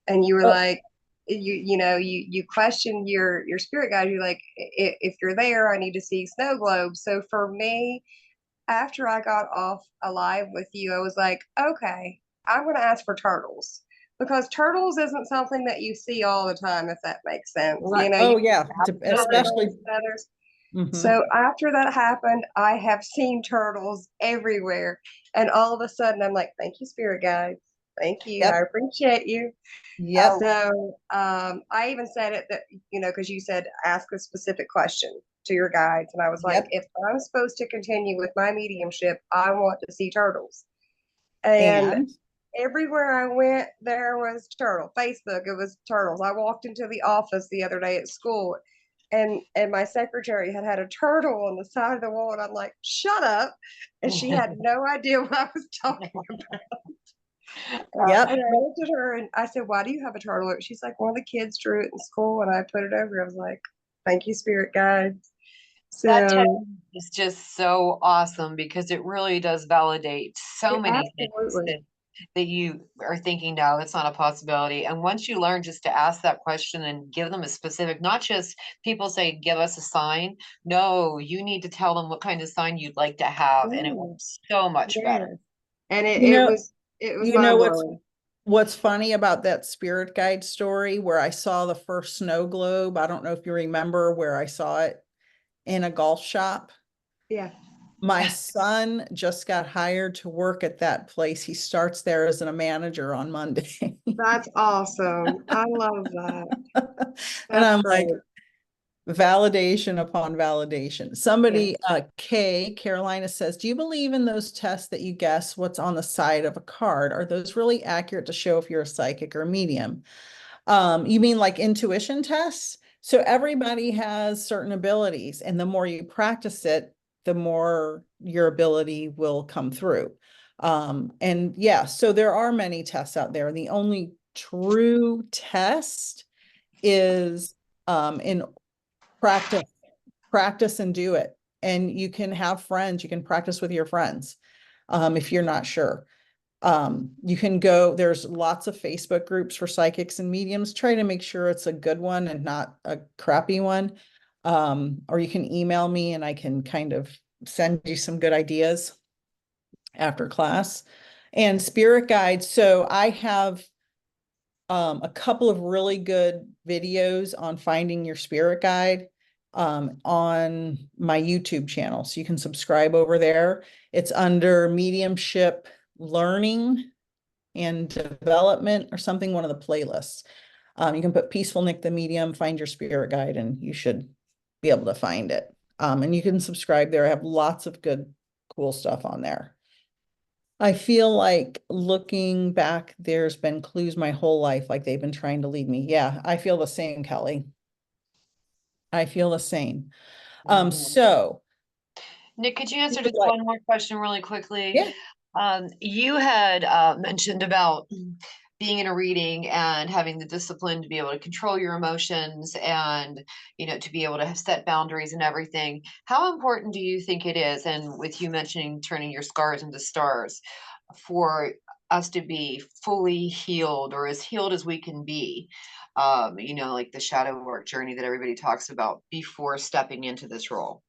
and you were Oh, like, you questioned your spirit guide. You're like, if you're there, I need to see snow globes. So for me, after I got off alive with you, I was like, okay, I'm going to ask for turtles, because turtles isn't something that you see all the time, if that makes sense. right. You Oh yeah, especially. turtles, feathers. Mhm. So after that happened, I have seen turtles everywhere. And all of a sudden, I'm like, thank you, spirit guides. Thank you. I Yep. appreciate you. Yep. So I even said it that, because you said ask a specific question to your guides. And I was like, Yep. if I'm supposed to continue with my mediumship, I want to see turtles. And And everywhere I went, there was turtle. Facebook, it was turtles. I walked into the office the other day at school, and my secretary had a turtle on the side of the wall, and I'm like, shut up. And she had no idea what I was talking about. yep. And I looked at her and I said, why do you have a turtle? She's like, one of the kids drew it in school and I put it over. I was like, thank you, spirit guides. That So is just so awesome, because it really does validate so many things absolutely. that you are thinking now that's not a possibility. And once you learn just to ask that question and give them a specific, not just people say, give us a sign. No, you need to tell them what kind of sign you'd like to have. And it Yeah, works so much yeah. better. And You know, it was you know mind what's blowing. what's funny about that spirit guide story where I saw the first snow globe? I don't know if you remember where I saw it in a golf shop. Yeah. My son just got hired to work at that place. He starts there as a manager on Monday. That's awesome. I love that. And That's I'm like, great. validation upon validation. Yeah. Somebody, Carolina says, do you believe in those tests that you guess what's on the side of a card? Are those really accurate to show if you're a psychic or a medium? You mean like intuition tests? So everybody has certain abilities, and the more you practice it, the more your ability will come through. And yeah, so there are many tests out there. The only true test is in practice and do it. And you can have friends, you can practice with your friends if you're not sure. You can go, there's lots of Facebook groups for psychics and mediums. Try to make sure it's a good one and not a crappy one. Or you can email me and I can kind of send you some good ideas after class. And spirit guides. So I have a couple of really good videos on finding your spirit guide on my YouTube channel. So you can subscribe over there. It's under Mediumship Learning and Development or something, one of the playlists. You can put Peaceful Nick the Medium, find your spirit guide, and you should be able to find it. And you can subscribe there. I have lots of good, cool stuff on there. I feel like looking back, there's been clues my whole life, like they've been trying to lead me. Yeah, I feel the same, Kelly. I feel the same. So Nick, could you answer just like, one more question really quickly? yeah, You had mentioned about being in a reading and having the discipline to be able to control your emotions and, to be able to have set boundaries and everything. How important do you think it is, and with you mentioning turning your scars into stars, for us to be fully healed or as healed as we can be? Like the shadow work journey that everybody talks about before stepping into this role.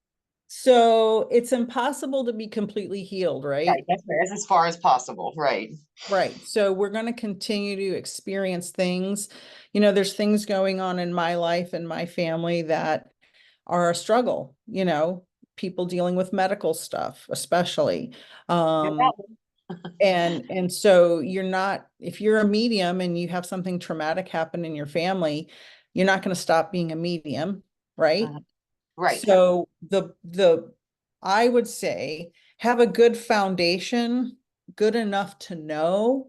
So it's impossible to be completely healed, right? Right, that's fair. It's as far as possible, right? Right. So we're going to continue to experience things. You know, there's things going on in my life and my family that are a struggle, you know, people dealing with medical stuff, especially. Um, and so you're not, if you're a medium and you have something traumatic happen in your family, you're not going to stop being a medium, right? Right. So I would say have a good foundation, good enough to know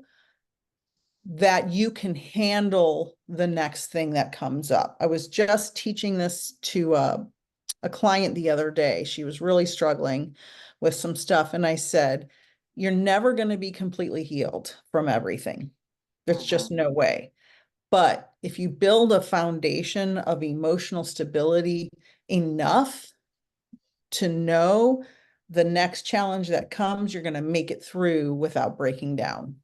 that you can handle the next thing that comes up. I was just teaching this to a client the other day. She was really struggling with some stuff. And I said, you're never going to be completely healed from everything. There's just no way. But if you build a foundation of emotional stability enough to know the next challenge that comes, you're going to make it through without breaking down.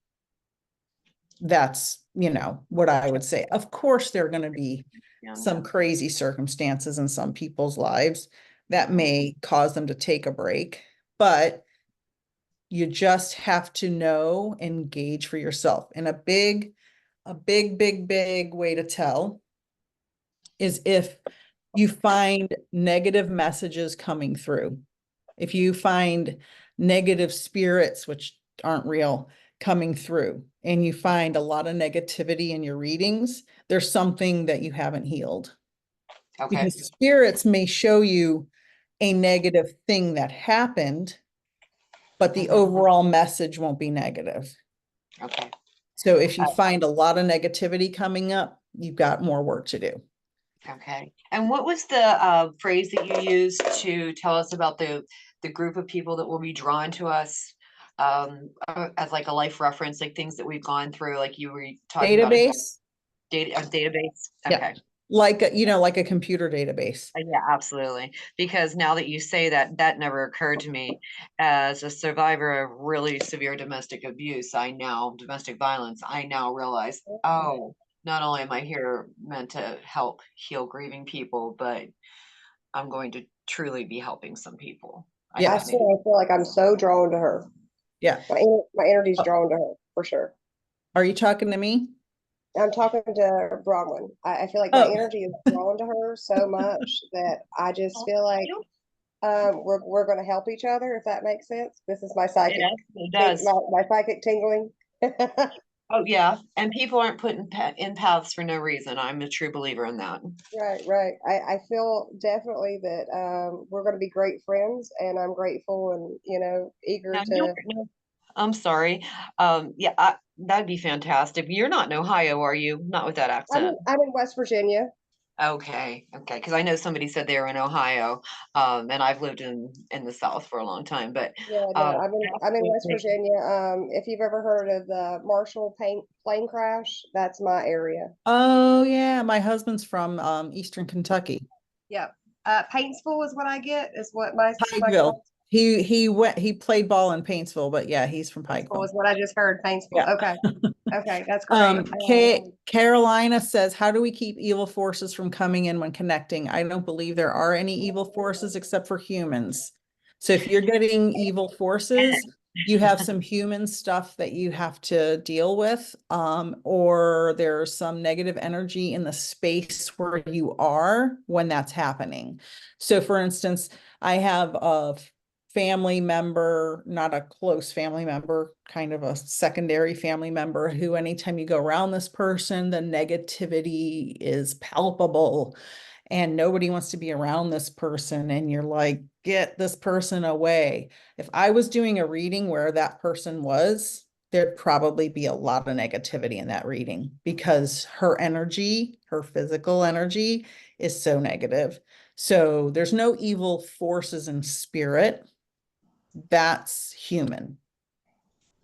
That's, you know, what I would say. Of course, there are going to be some crazy circumstances in some people's lives that may cause them to take a break, but you just have to know and gauge for yourself. And a big way to tell is if you find negative messages coming through. If you find negative spirits, which aren't real, coming through, and you find a lot of negativity in your readings, there's something that you haven't healed. Okay. Because spirits may show you a negative thing that happened, but the overall message won't be negative. Okay. So if you find a lot of negativity coming up, you've got more work to do. Okay. And what was the phrase that you used to tell us about the group of people that will be drawn to us as like a life reference, like things that we've gone through, like you were talking about Database? a database? Yeah. Okay. Like a, you know, like a computer database. Yeah, absolutely. Because now that you say that, that never occurred to me. As a survivor of really severe domestic abuse, domestic violence, I now realize, oh, not only am I here meant to help heal grieving people, but I'm going to truly be helping some people. Yeah. I swear, I feel like I'm so drawn to her. Yeah. My energy's drawn to her for sure. Are you talking to me? I'm talking to Bronwyn. I feel like my energy is drawn to her so much that I just feel like we're going to help each other, if that makes sense. This is my psychic. It does. My psychic tingling. Oh yeah, and people aren't put in paths for no reason. I'm a true believer in that. Right. I feel definitely that we're going to be great friends, and I'm grateful and eager Now, to. I'm sorry. That'd be fantastic. You're not in Ohio, are you? Not with that accent. I'm in West Virginia. Okay. Because I know somebody said they were in Ohio, and I've lived in the South for a long time. But Yeah, no, I'm in West Virginia. If you've ever heard of the Marshall plane crash, that's my area. Oh yeah, my husband's from Eastern Kentucky. Yep. Paintsville is what I get, is what my Pikeville. He played ball in Paintsville, but yeah, he's from Pikeville. is what I just heard. Paintsville. Yeah. Okay. Okay, that's great. Carolina says, how do we keep evil forces from coming in when connecting? I don't believe there are any evil forces except for humans. So if you're getting evil forces, you have some human stuff that you have to deal with, or there's some negative energy in the space where you are when that's happening. So for instance, I have a family member, not a close family member, kind of a secondary family member, who anytime you go around this person, the negativity is palpable and nobody wants to be around this person. And you're like, get this person away. If I was doing a reading where that person was, there'd probably be a lot of negativity in that reading because her energy, her physical energy is so negative. So there's no evil forces in spirit. That's human.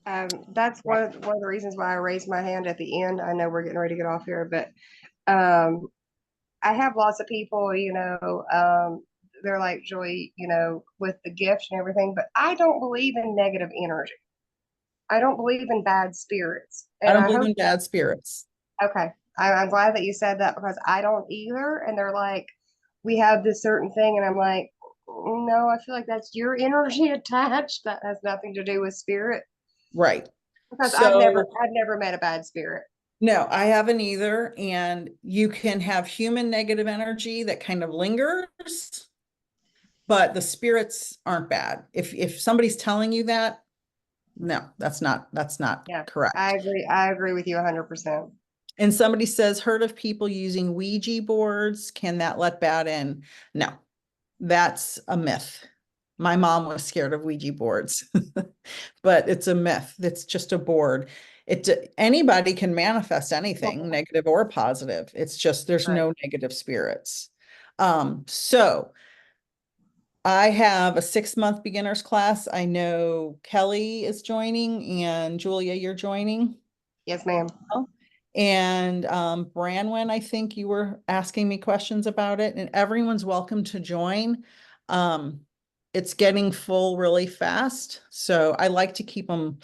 That's one of the reasons why I raised my hand at the end. I know we're getting ready to get off here, but I have lots of people, they're like, Joy, with the gift and everything, but I don't believe in negative energy. I don't believe in bad spirits. And I don't believe in bad spirits. Okay. I'm glad that you said that because I don't either. And they're like, we have this certain thing. And I'm like, No, I feel like that's your energy attached. That has nothing to do with spirit. Right. Because So I've never met a bad spirit. no, I haven't either. And you can have human negative energy that kind of lingers, but the spirits aren't bad. If somebody's telling you that, no, that's not Yeah, correct. I agree with you 100%. And somebody says, heard of people using Ouija boards. Can that let bad in? No, that's a myth. My mom was scared of Ouija boards, but it's a myth. It's just a board. Anybody can manifest anything, negative or positive. It's just there's Right. no negative spirits. So I have a 6-month beginners class. I know Kelly is joining and Julia, you're joining. Yes, ma'am. And Branwen, I think you were asking me questions about it, and everyone's welcome to join. It's getting full really fast, so I like to keep them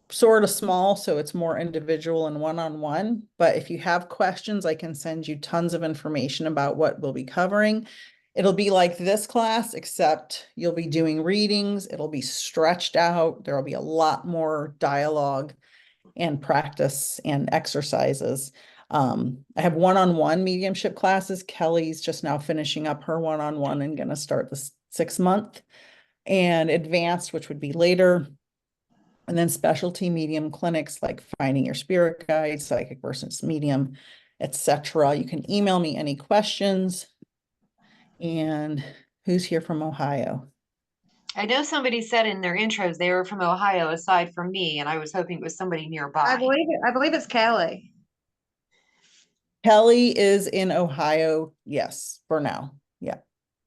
sort of small so it's more individual and one-on-one. But if you have questions, I can send you tons of information about what we'll be covering. It'll be like this class, except you'll be doing readings. It'll be stretched out. There'll be a lot more dialogue and practice and exercises. I have one-on-one mediumship classes. Kelly's just now finishing up her one-on-one and going to start the 6-month, and advanced, which would be later. And then specialty medium clinics like finding your spirit guide, psychic versus medium, etc. You can email me any questions. And who's here from Ohio? I know somebody said in their intros they were from Ohio aside from me, and I was hoping it was somebody nearby. I believe it's Kelly. Kelly is in Ohio, yes, for now. Yeah.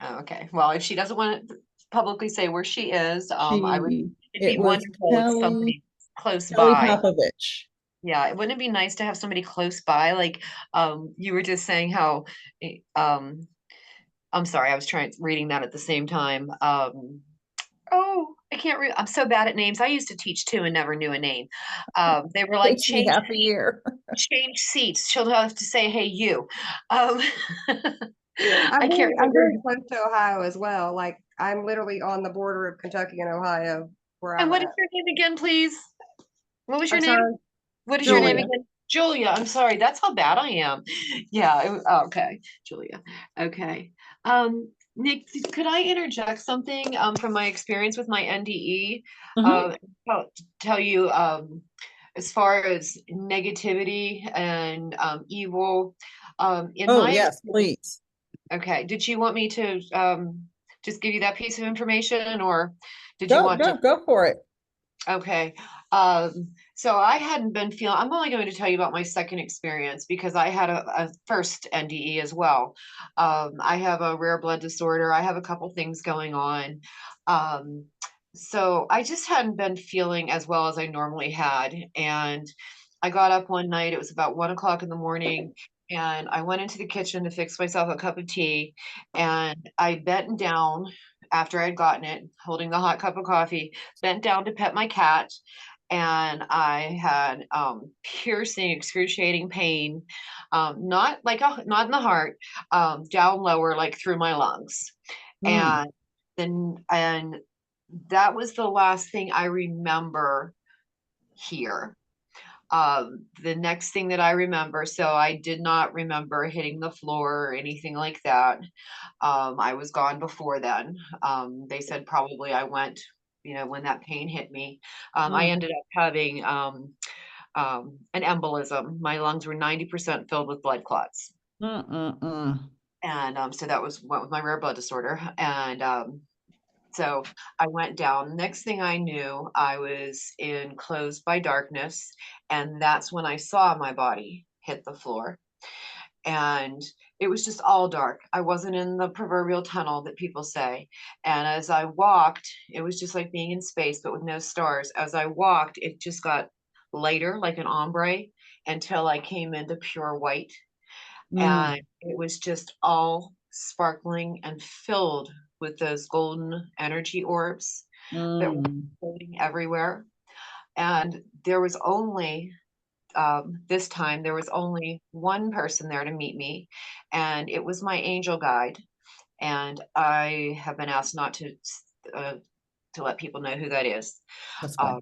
Oh, okay. Well, if she doesn't want to publicly say where she is, it'd be It was wonderful if somebody close Kelly by. Popovich. Yeah, wouldn't it be nice to have somebody close by? Like, you were just saying how, I'm sorry, I was reading that at the same time. Oh, I can't read. I'm so bad at names. I used to teach too and never knew a name. They were like, Takes me half a year. change seats. She'll have to say, hey, you. Um, I'm I can't I'm remember. very close to Ohio as well. Like I'm literally on the border of Kentucky and Ohio where And I'm what is at. your name again, please? What was your I'm name? sorry, What is your name Julia. again? Julia. I'm sorry. That's how bad I am. Yeah. Oh, okay. Julia. Okay. Nick, could I interject something from my experience with my NDE? Mhm. Tell you as far as negativity and evil. In Oh, my yes, experience, please. okay. Did you want me to just give you that piece of information, or did you want to? Go for it. Okay. So I hadn't been feeling, I'm only going to tell you about my second experience because I had a first NDE as well. I have a rare blood disorder. I have a couple things going on. Um, so I just hadn't been feeling as well as I normally had. And I got up one night, it was about 1 o'clock in the morning, and I went into the kitchen to fix myself a cup of tea. And I bent down after I'd gotten it, holding the hot cup of coffee, bent down to pet my cat, and I had piercing, excruciating pain, not not in the heart, down lower, like through my lungs, Mm. and and that was the last thing I remember here. The next thing that I remember, so I did not remember hitting the floor or anything like that. I was gone before then. They said probably I went, when that pain hit me. I Mm. ended up having an embolism. My lungs were 90% filled with blood clots. And so that was what with my rare blood disorder. And so I went down. Next thing I knew, I was enclosed by darkness. And that's when I saw my body hit the floor. And it was just all dark. I wasn't in the proverbial tunnel that people say. And as I walked, it was just like being in space, but with no stars. As I walked, it just got lighter, like an ombre, until I came into pure white. And it was just all sparkling and filled with those golden energy orbs that were floating everywhere. And there was only this time there was only one person there to meet me, and it was my angel guide. and I have been asked not to let people know who that is. That's fine.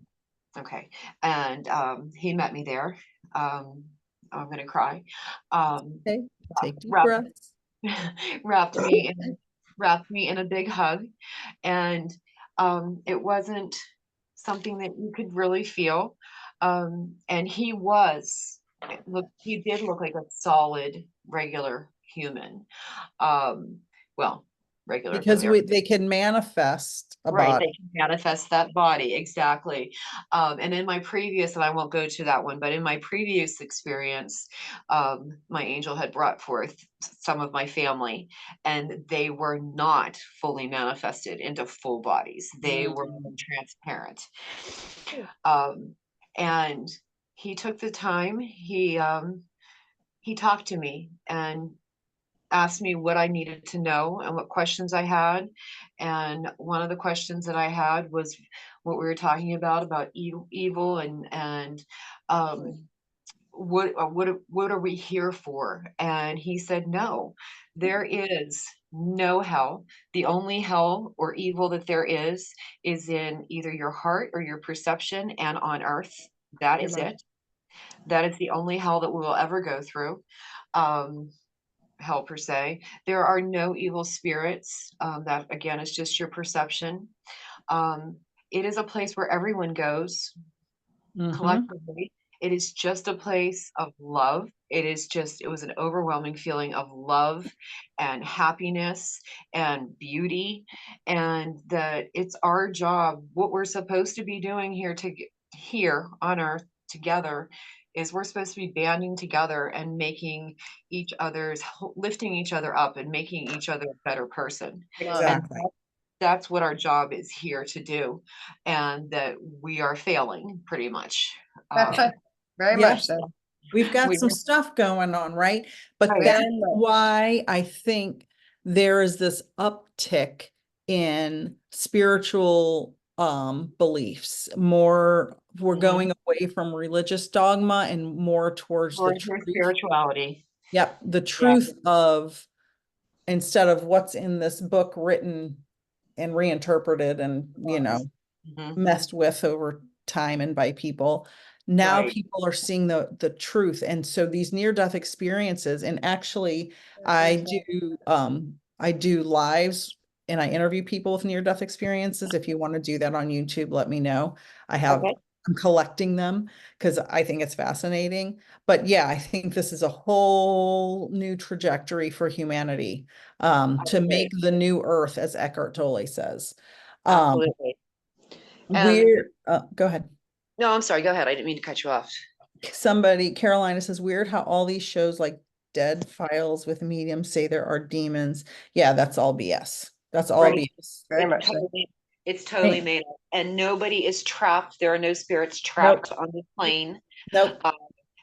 Okay. And he met me there. I'm gonna cry. Okay, take deep wrapped, breaths. wrapped me in a big hug. And it wasn't something that you could really feel. And he did look like a solid, regular human. Well, regular Because to they can manifest a right, body. they can manifest that body, exactly. And in my previous, and I won't go to that one, but in my previous experience, my angel had brought forth some of my family, and they were not fully manifested into full bodies. They were transparent. And he took the time, he talked to me and asked me what I needed to know and what questions I had. And one of the questions that I had was what we were talking about evil and what are we here for? And he said, no, there is no hell. The only hell or evil that there is in either your heart or your perception and on earth. That is it. That is the only hell that we will ever go through. Hell per se. There are no evil spirits. That again is just your perception. It is a place where everyone goes collectively. It is just a place of love. It was an overwhelming feeling of love and happiness and beauty, and that it's our job, what we're supposed to be doing here on earth together, is we're supposed to be banding together and lifting each other up and making each other a better person. Exactly. And that's what our job is here to do, and that we are failing pretty much. Very Yeah. much so. We've got some stuff going on, right? But Right. that's Very much. why I think there is this uptick in spiritual beliefs. We're going away from religious dogma and more towards the Towards your truth. spirituality. Yep, the truth of, instead of what's in this book written and reinterpreted and, messed with over time and by people. Now Right. people are seeing the truth. And so these near-death experiences, and actually I do lives and I interview people with near-death experiences. If you want to do that on YouTube, let me know. Okay. I'm collecting them because I think it's fascinating. But yeah, I think this is a whole new trajectory for humanity, to make the new earth, as Eckhart Tolle says. Absolutely. Go ahead. No, I'm sorry. Go ahead. I didn't mean to cut you off. Carolina says, weird how all these shows like Dead Files with Medium say there are demons. Yeah, that's all BS. That's all Right. BS. Very much so. It's totally Right. made up, and nobody is trapped. There are no spirits trapped on the plane. Nope.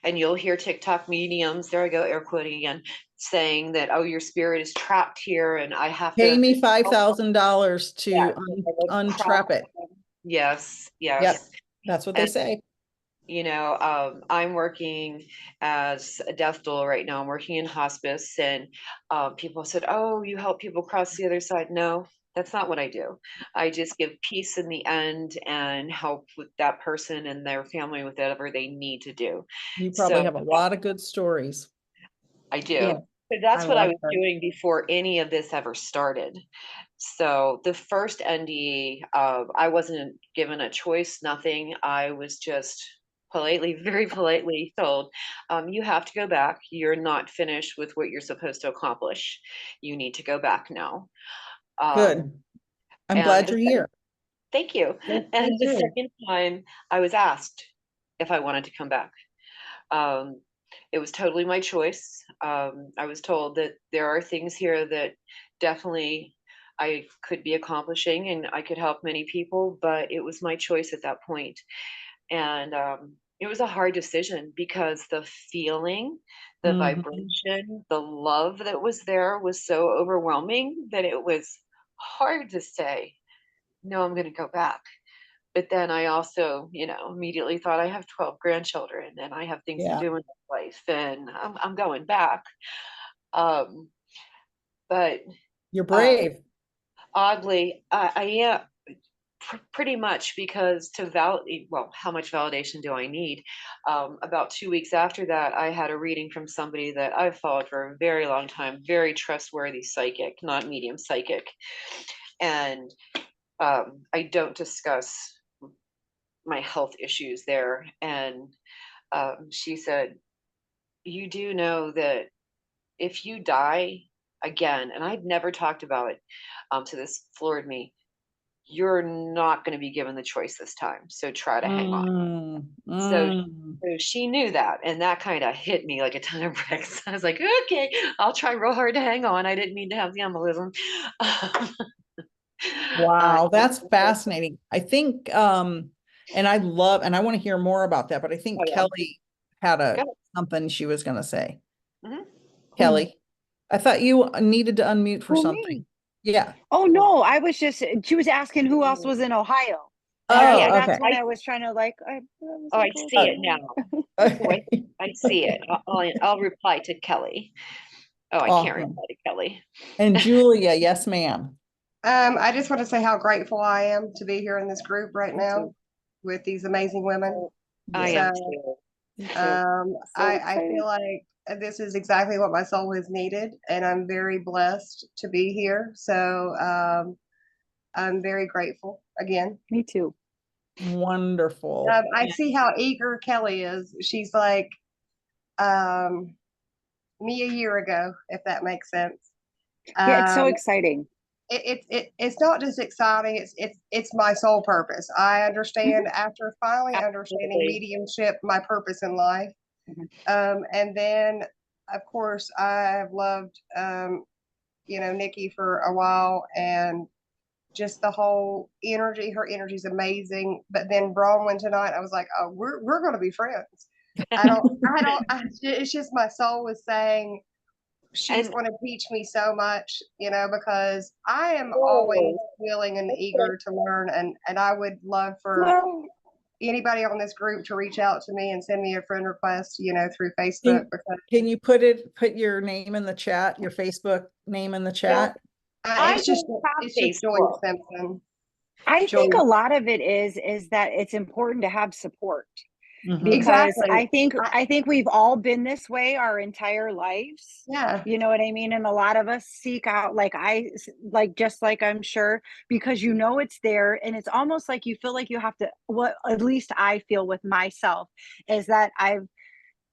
And you'll hear TikTok mediums, there I go, air quoting again, saying that, oh, your spirit is trapped here and I have Pay to me $5,000 to Yeah, untrap it. Yes, Yep, yes. that's what they say. I'm working as a death doula right now. I'm working in hospice, and people said, oh, you help people cross the other side. No, that's not what I do. I just give peace in the end and help with that person and their family with whatever they need to do. You probably So have a lot of good stories. I do. Yeah, So that's what I love was that. doing before any of this ever started. So the first NDE, I wasn't given a choice, nothing. I was just very politely told, you have to go back. You're not finished with what you're supposed to accomplish. You need to go back now. Good. I'm and glad the you're here. Thank you. Me And the too. second time I was asked if I wanted to come back. It was totally my choice. I was told that there are things here that definitely I could be accomplishing and I could help many people, but it was my choice at that point. And it was a hard decision because the feeling, the Mhm. vibration, the love that was there was so overwhelming that it was hard to say, no, I'm going to go back. But then I also, immediately thought I have 12 grandchildren and I have things to Yeah. do in life and I'm going back. But You're brave. Oddly, I am pretty much, because to validate, well, how much validation do I need? About 2 weeks after that, I had a reading from somebody that I've followed for a very long time, very trustworthy psychic, not medium psychic. And I don't discuss my health issues there. And she said, you do know that if you die again, and I'd never talked about it, so this floored me, you're not going to be given the choice this time. So try to hang on. So she knew that, and that kind of hit me like a ton of bricks. I was like, okay, I'll try real hard to hang on. I didn't mean to have the embolism. Wow, that's fascinating. I think, and I want to hear more about that, but I think Oh, yeah. Kelly had Go ahead. something she was going to say. Mhm. Kelly, I thought you needed to unmute for Who, something. me? Yeah. Oh no, I was just, she was asking who else was in Ohio. Oh, And okay. that's when I was trying to like, I see it now. Okay. I see it. I'll reply to Kelly. Oh, I can't Awesome. reply to Kelly. And Julia, yes, ma'am. I just want to say how grateful I am to be here in this group right Me now too. with these amazing women. I Yeah. am So, too. I excited. feel like this is exactly what my soul has needed, and I'm very blessed to be here. So, I'm very grateful again. Me too. Wonderful. I see how eager Kelly is. She's like me a year ago, if that makes sense. Yeah, it's so Um, exciting. it's not just exciting. It's my sole purpose. I understand after finally understanding Absolutely. mediumship, my purpose in life. And then, of course, I've loved Nikki for a while, and just the whole energy. Her energy is amazing. But then Bronwyn tonight, I was like, oh, we're going to be friends. It's just my soul was saying she's And going to teach me so much, because I am always oh, willing and eager to learn. And I would love for Well, anybody on this group to reach out to me and send me a friend request, through Facebook. Because Can you put your name in the chat, your Facebook name in the chat? I it's just Joy Facebook. Simpson. I Joy. think a lot of it is that it's important to have support. Mhm. Because Exactly. I think we've all been this way our entire lives. Yeah. You know what I mean? And a lot of us seek out, just like I'm sure, because it's there, and it's almost like you feel like you have to, what at least I feel with myself is that I've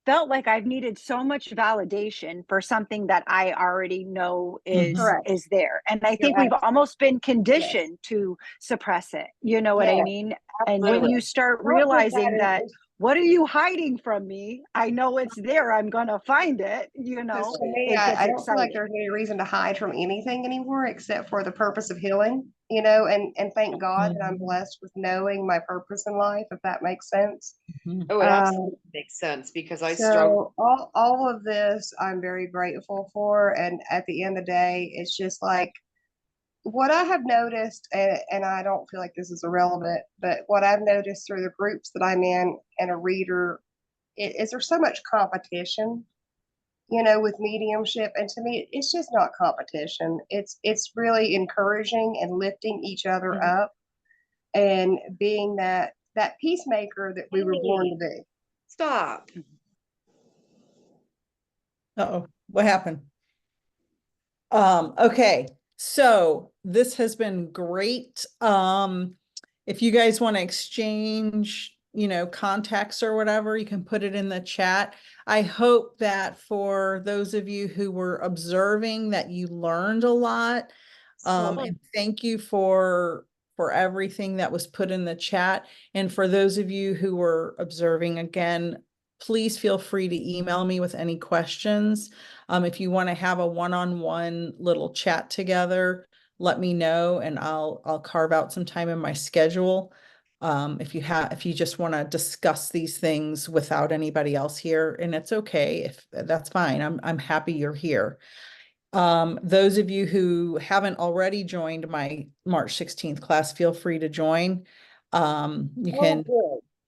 felt like I've needed so much validation for something that I already know Correct. is there. And I You're think we've almost been Yes. conditioned to suppress it. You know what I Yes. mean? And when Absolutely. you start Not just realizing that, it's what are you hiding from me? I know it's there. I'm going to find it, because to me, it gets I don't feel like exciting. there's any reason to hide from anything anymore except for the purpose of healing, and thank God that I'm blessed with knowing my purpose in life, if that makes sense. Oh, it Um, absolutely makes sense, because I struggle. so all of this I'm very grateful for. And at the end of the day, it's just like what I have noticed, and I don't feel like this is irrelevant, but what I've noticed through the groups that I'm in and a reader, is there's so much competition, with mediumship. And to me, it's just not competition. It's really encouraging and lifting each other up and being that peacemaker that we were born to be. Stop. Uh-oh, what happened? Okay, so this has been great. If you guys want to exchange, contacts or whatever, you can put it in the chat. I hope that for those of you who were observing that you learned a lot. And thank you for everything that was put in the chat. And for those of you who were observing, again, please feel free to email me with any questions. If you want to have a one-on-one little chat together, let me know, and I'll carve out some time in my schedule. If you just want to discuss these things without anybody else here, and it's okay, if that's fine. I'm happy you're here. Those of you who haven't already joined my March 16th class, feel free to join. You can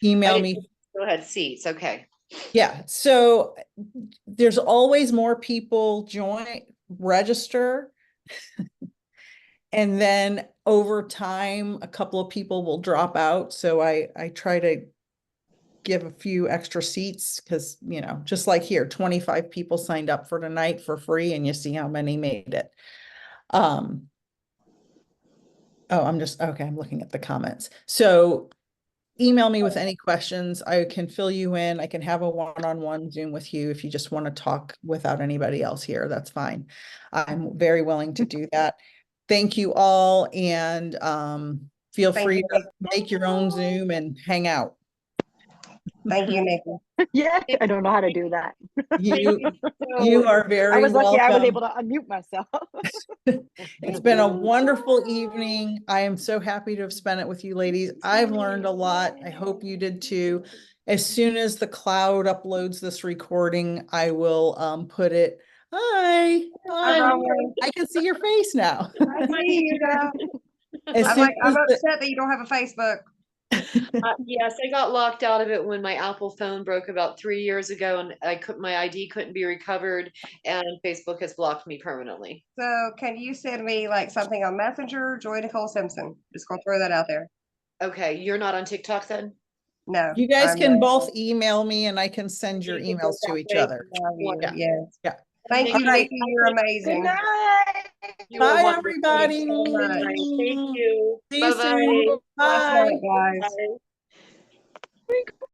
email me. Go ahead, seats. Okay. Yeah, so there's always more people register. And then over time, a couple of people will drop out. So I try to give a few extra seats because, you know, just like here, 25 people signed up for tonight for free and you see how many made it. Oh, I'm looking at the comments. So email me with any questions. I can fill you in. I can have a one-on-one Zoom with you if you just want to talk without anybody else here. That's fine. I'm very willing to do that. Thank you all, and feel Thank free you. to make your own Zoom and hang out. Thank you, Nikki. Yeah, I don't know how to do that. You are I very was lucky I was welcome. able to unmute myself. It's been a wonderful evening. I am so happy to have spent it with you ladies. I've learned a lot. I hope you did too. As soon as the cloud uploads this recording, I will put it. Hi. I can see your face now. I see you now. As I'm soon like, I'm as the- upset that you don't have a Facebook. Yes, I got locked out of it when my Apple phone broke about 3 years ago, and my ID couldn't be recovered, and Facebook has blocked me permanently. So can you send me like something on Messenger? Joy Nicole Simpson. Just gonna throw that out there. Okay, you're not on TikTok then? No. You guys I'm can not. both email me and I can send your You can go emails to that each way. other. Love you. Yeah. Yes. Yeah. Thank you, All right. Nikki. You're Good amazing. night. You are Bye, wonderful. everybody. so much. Thank you. See you Bye-bye. soon. Last Bye. night, guys. Bye.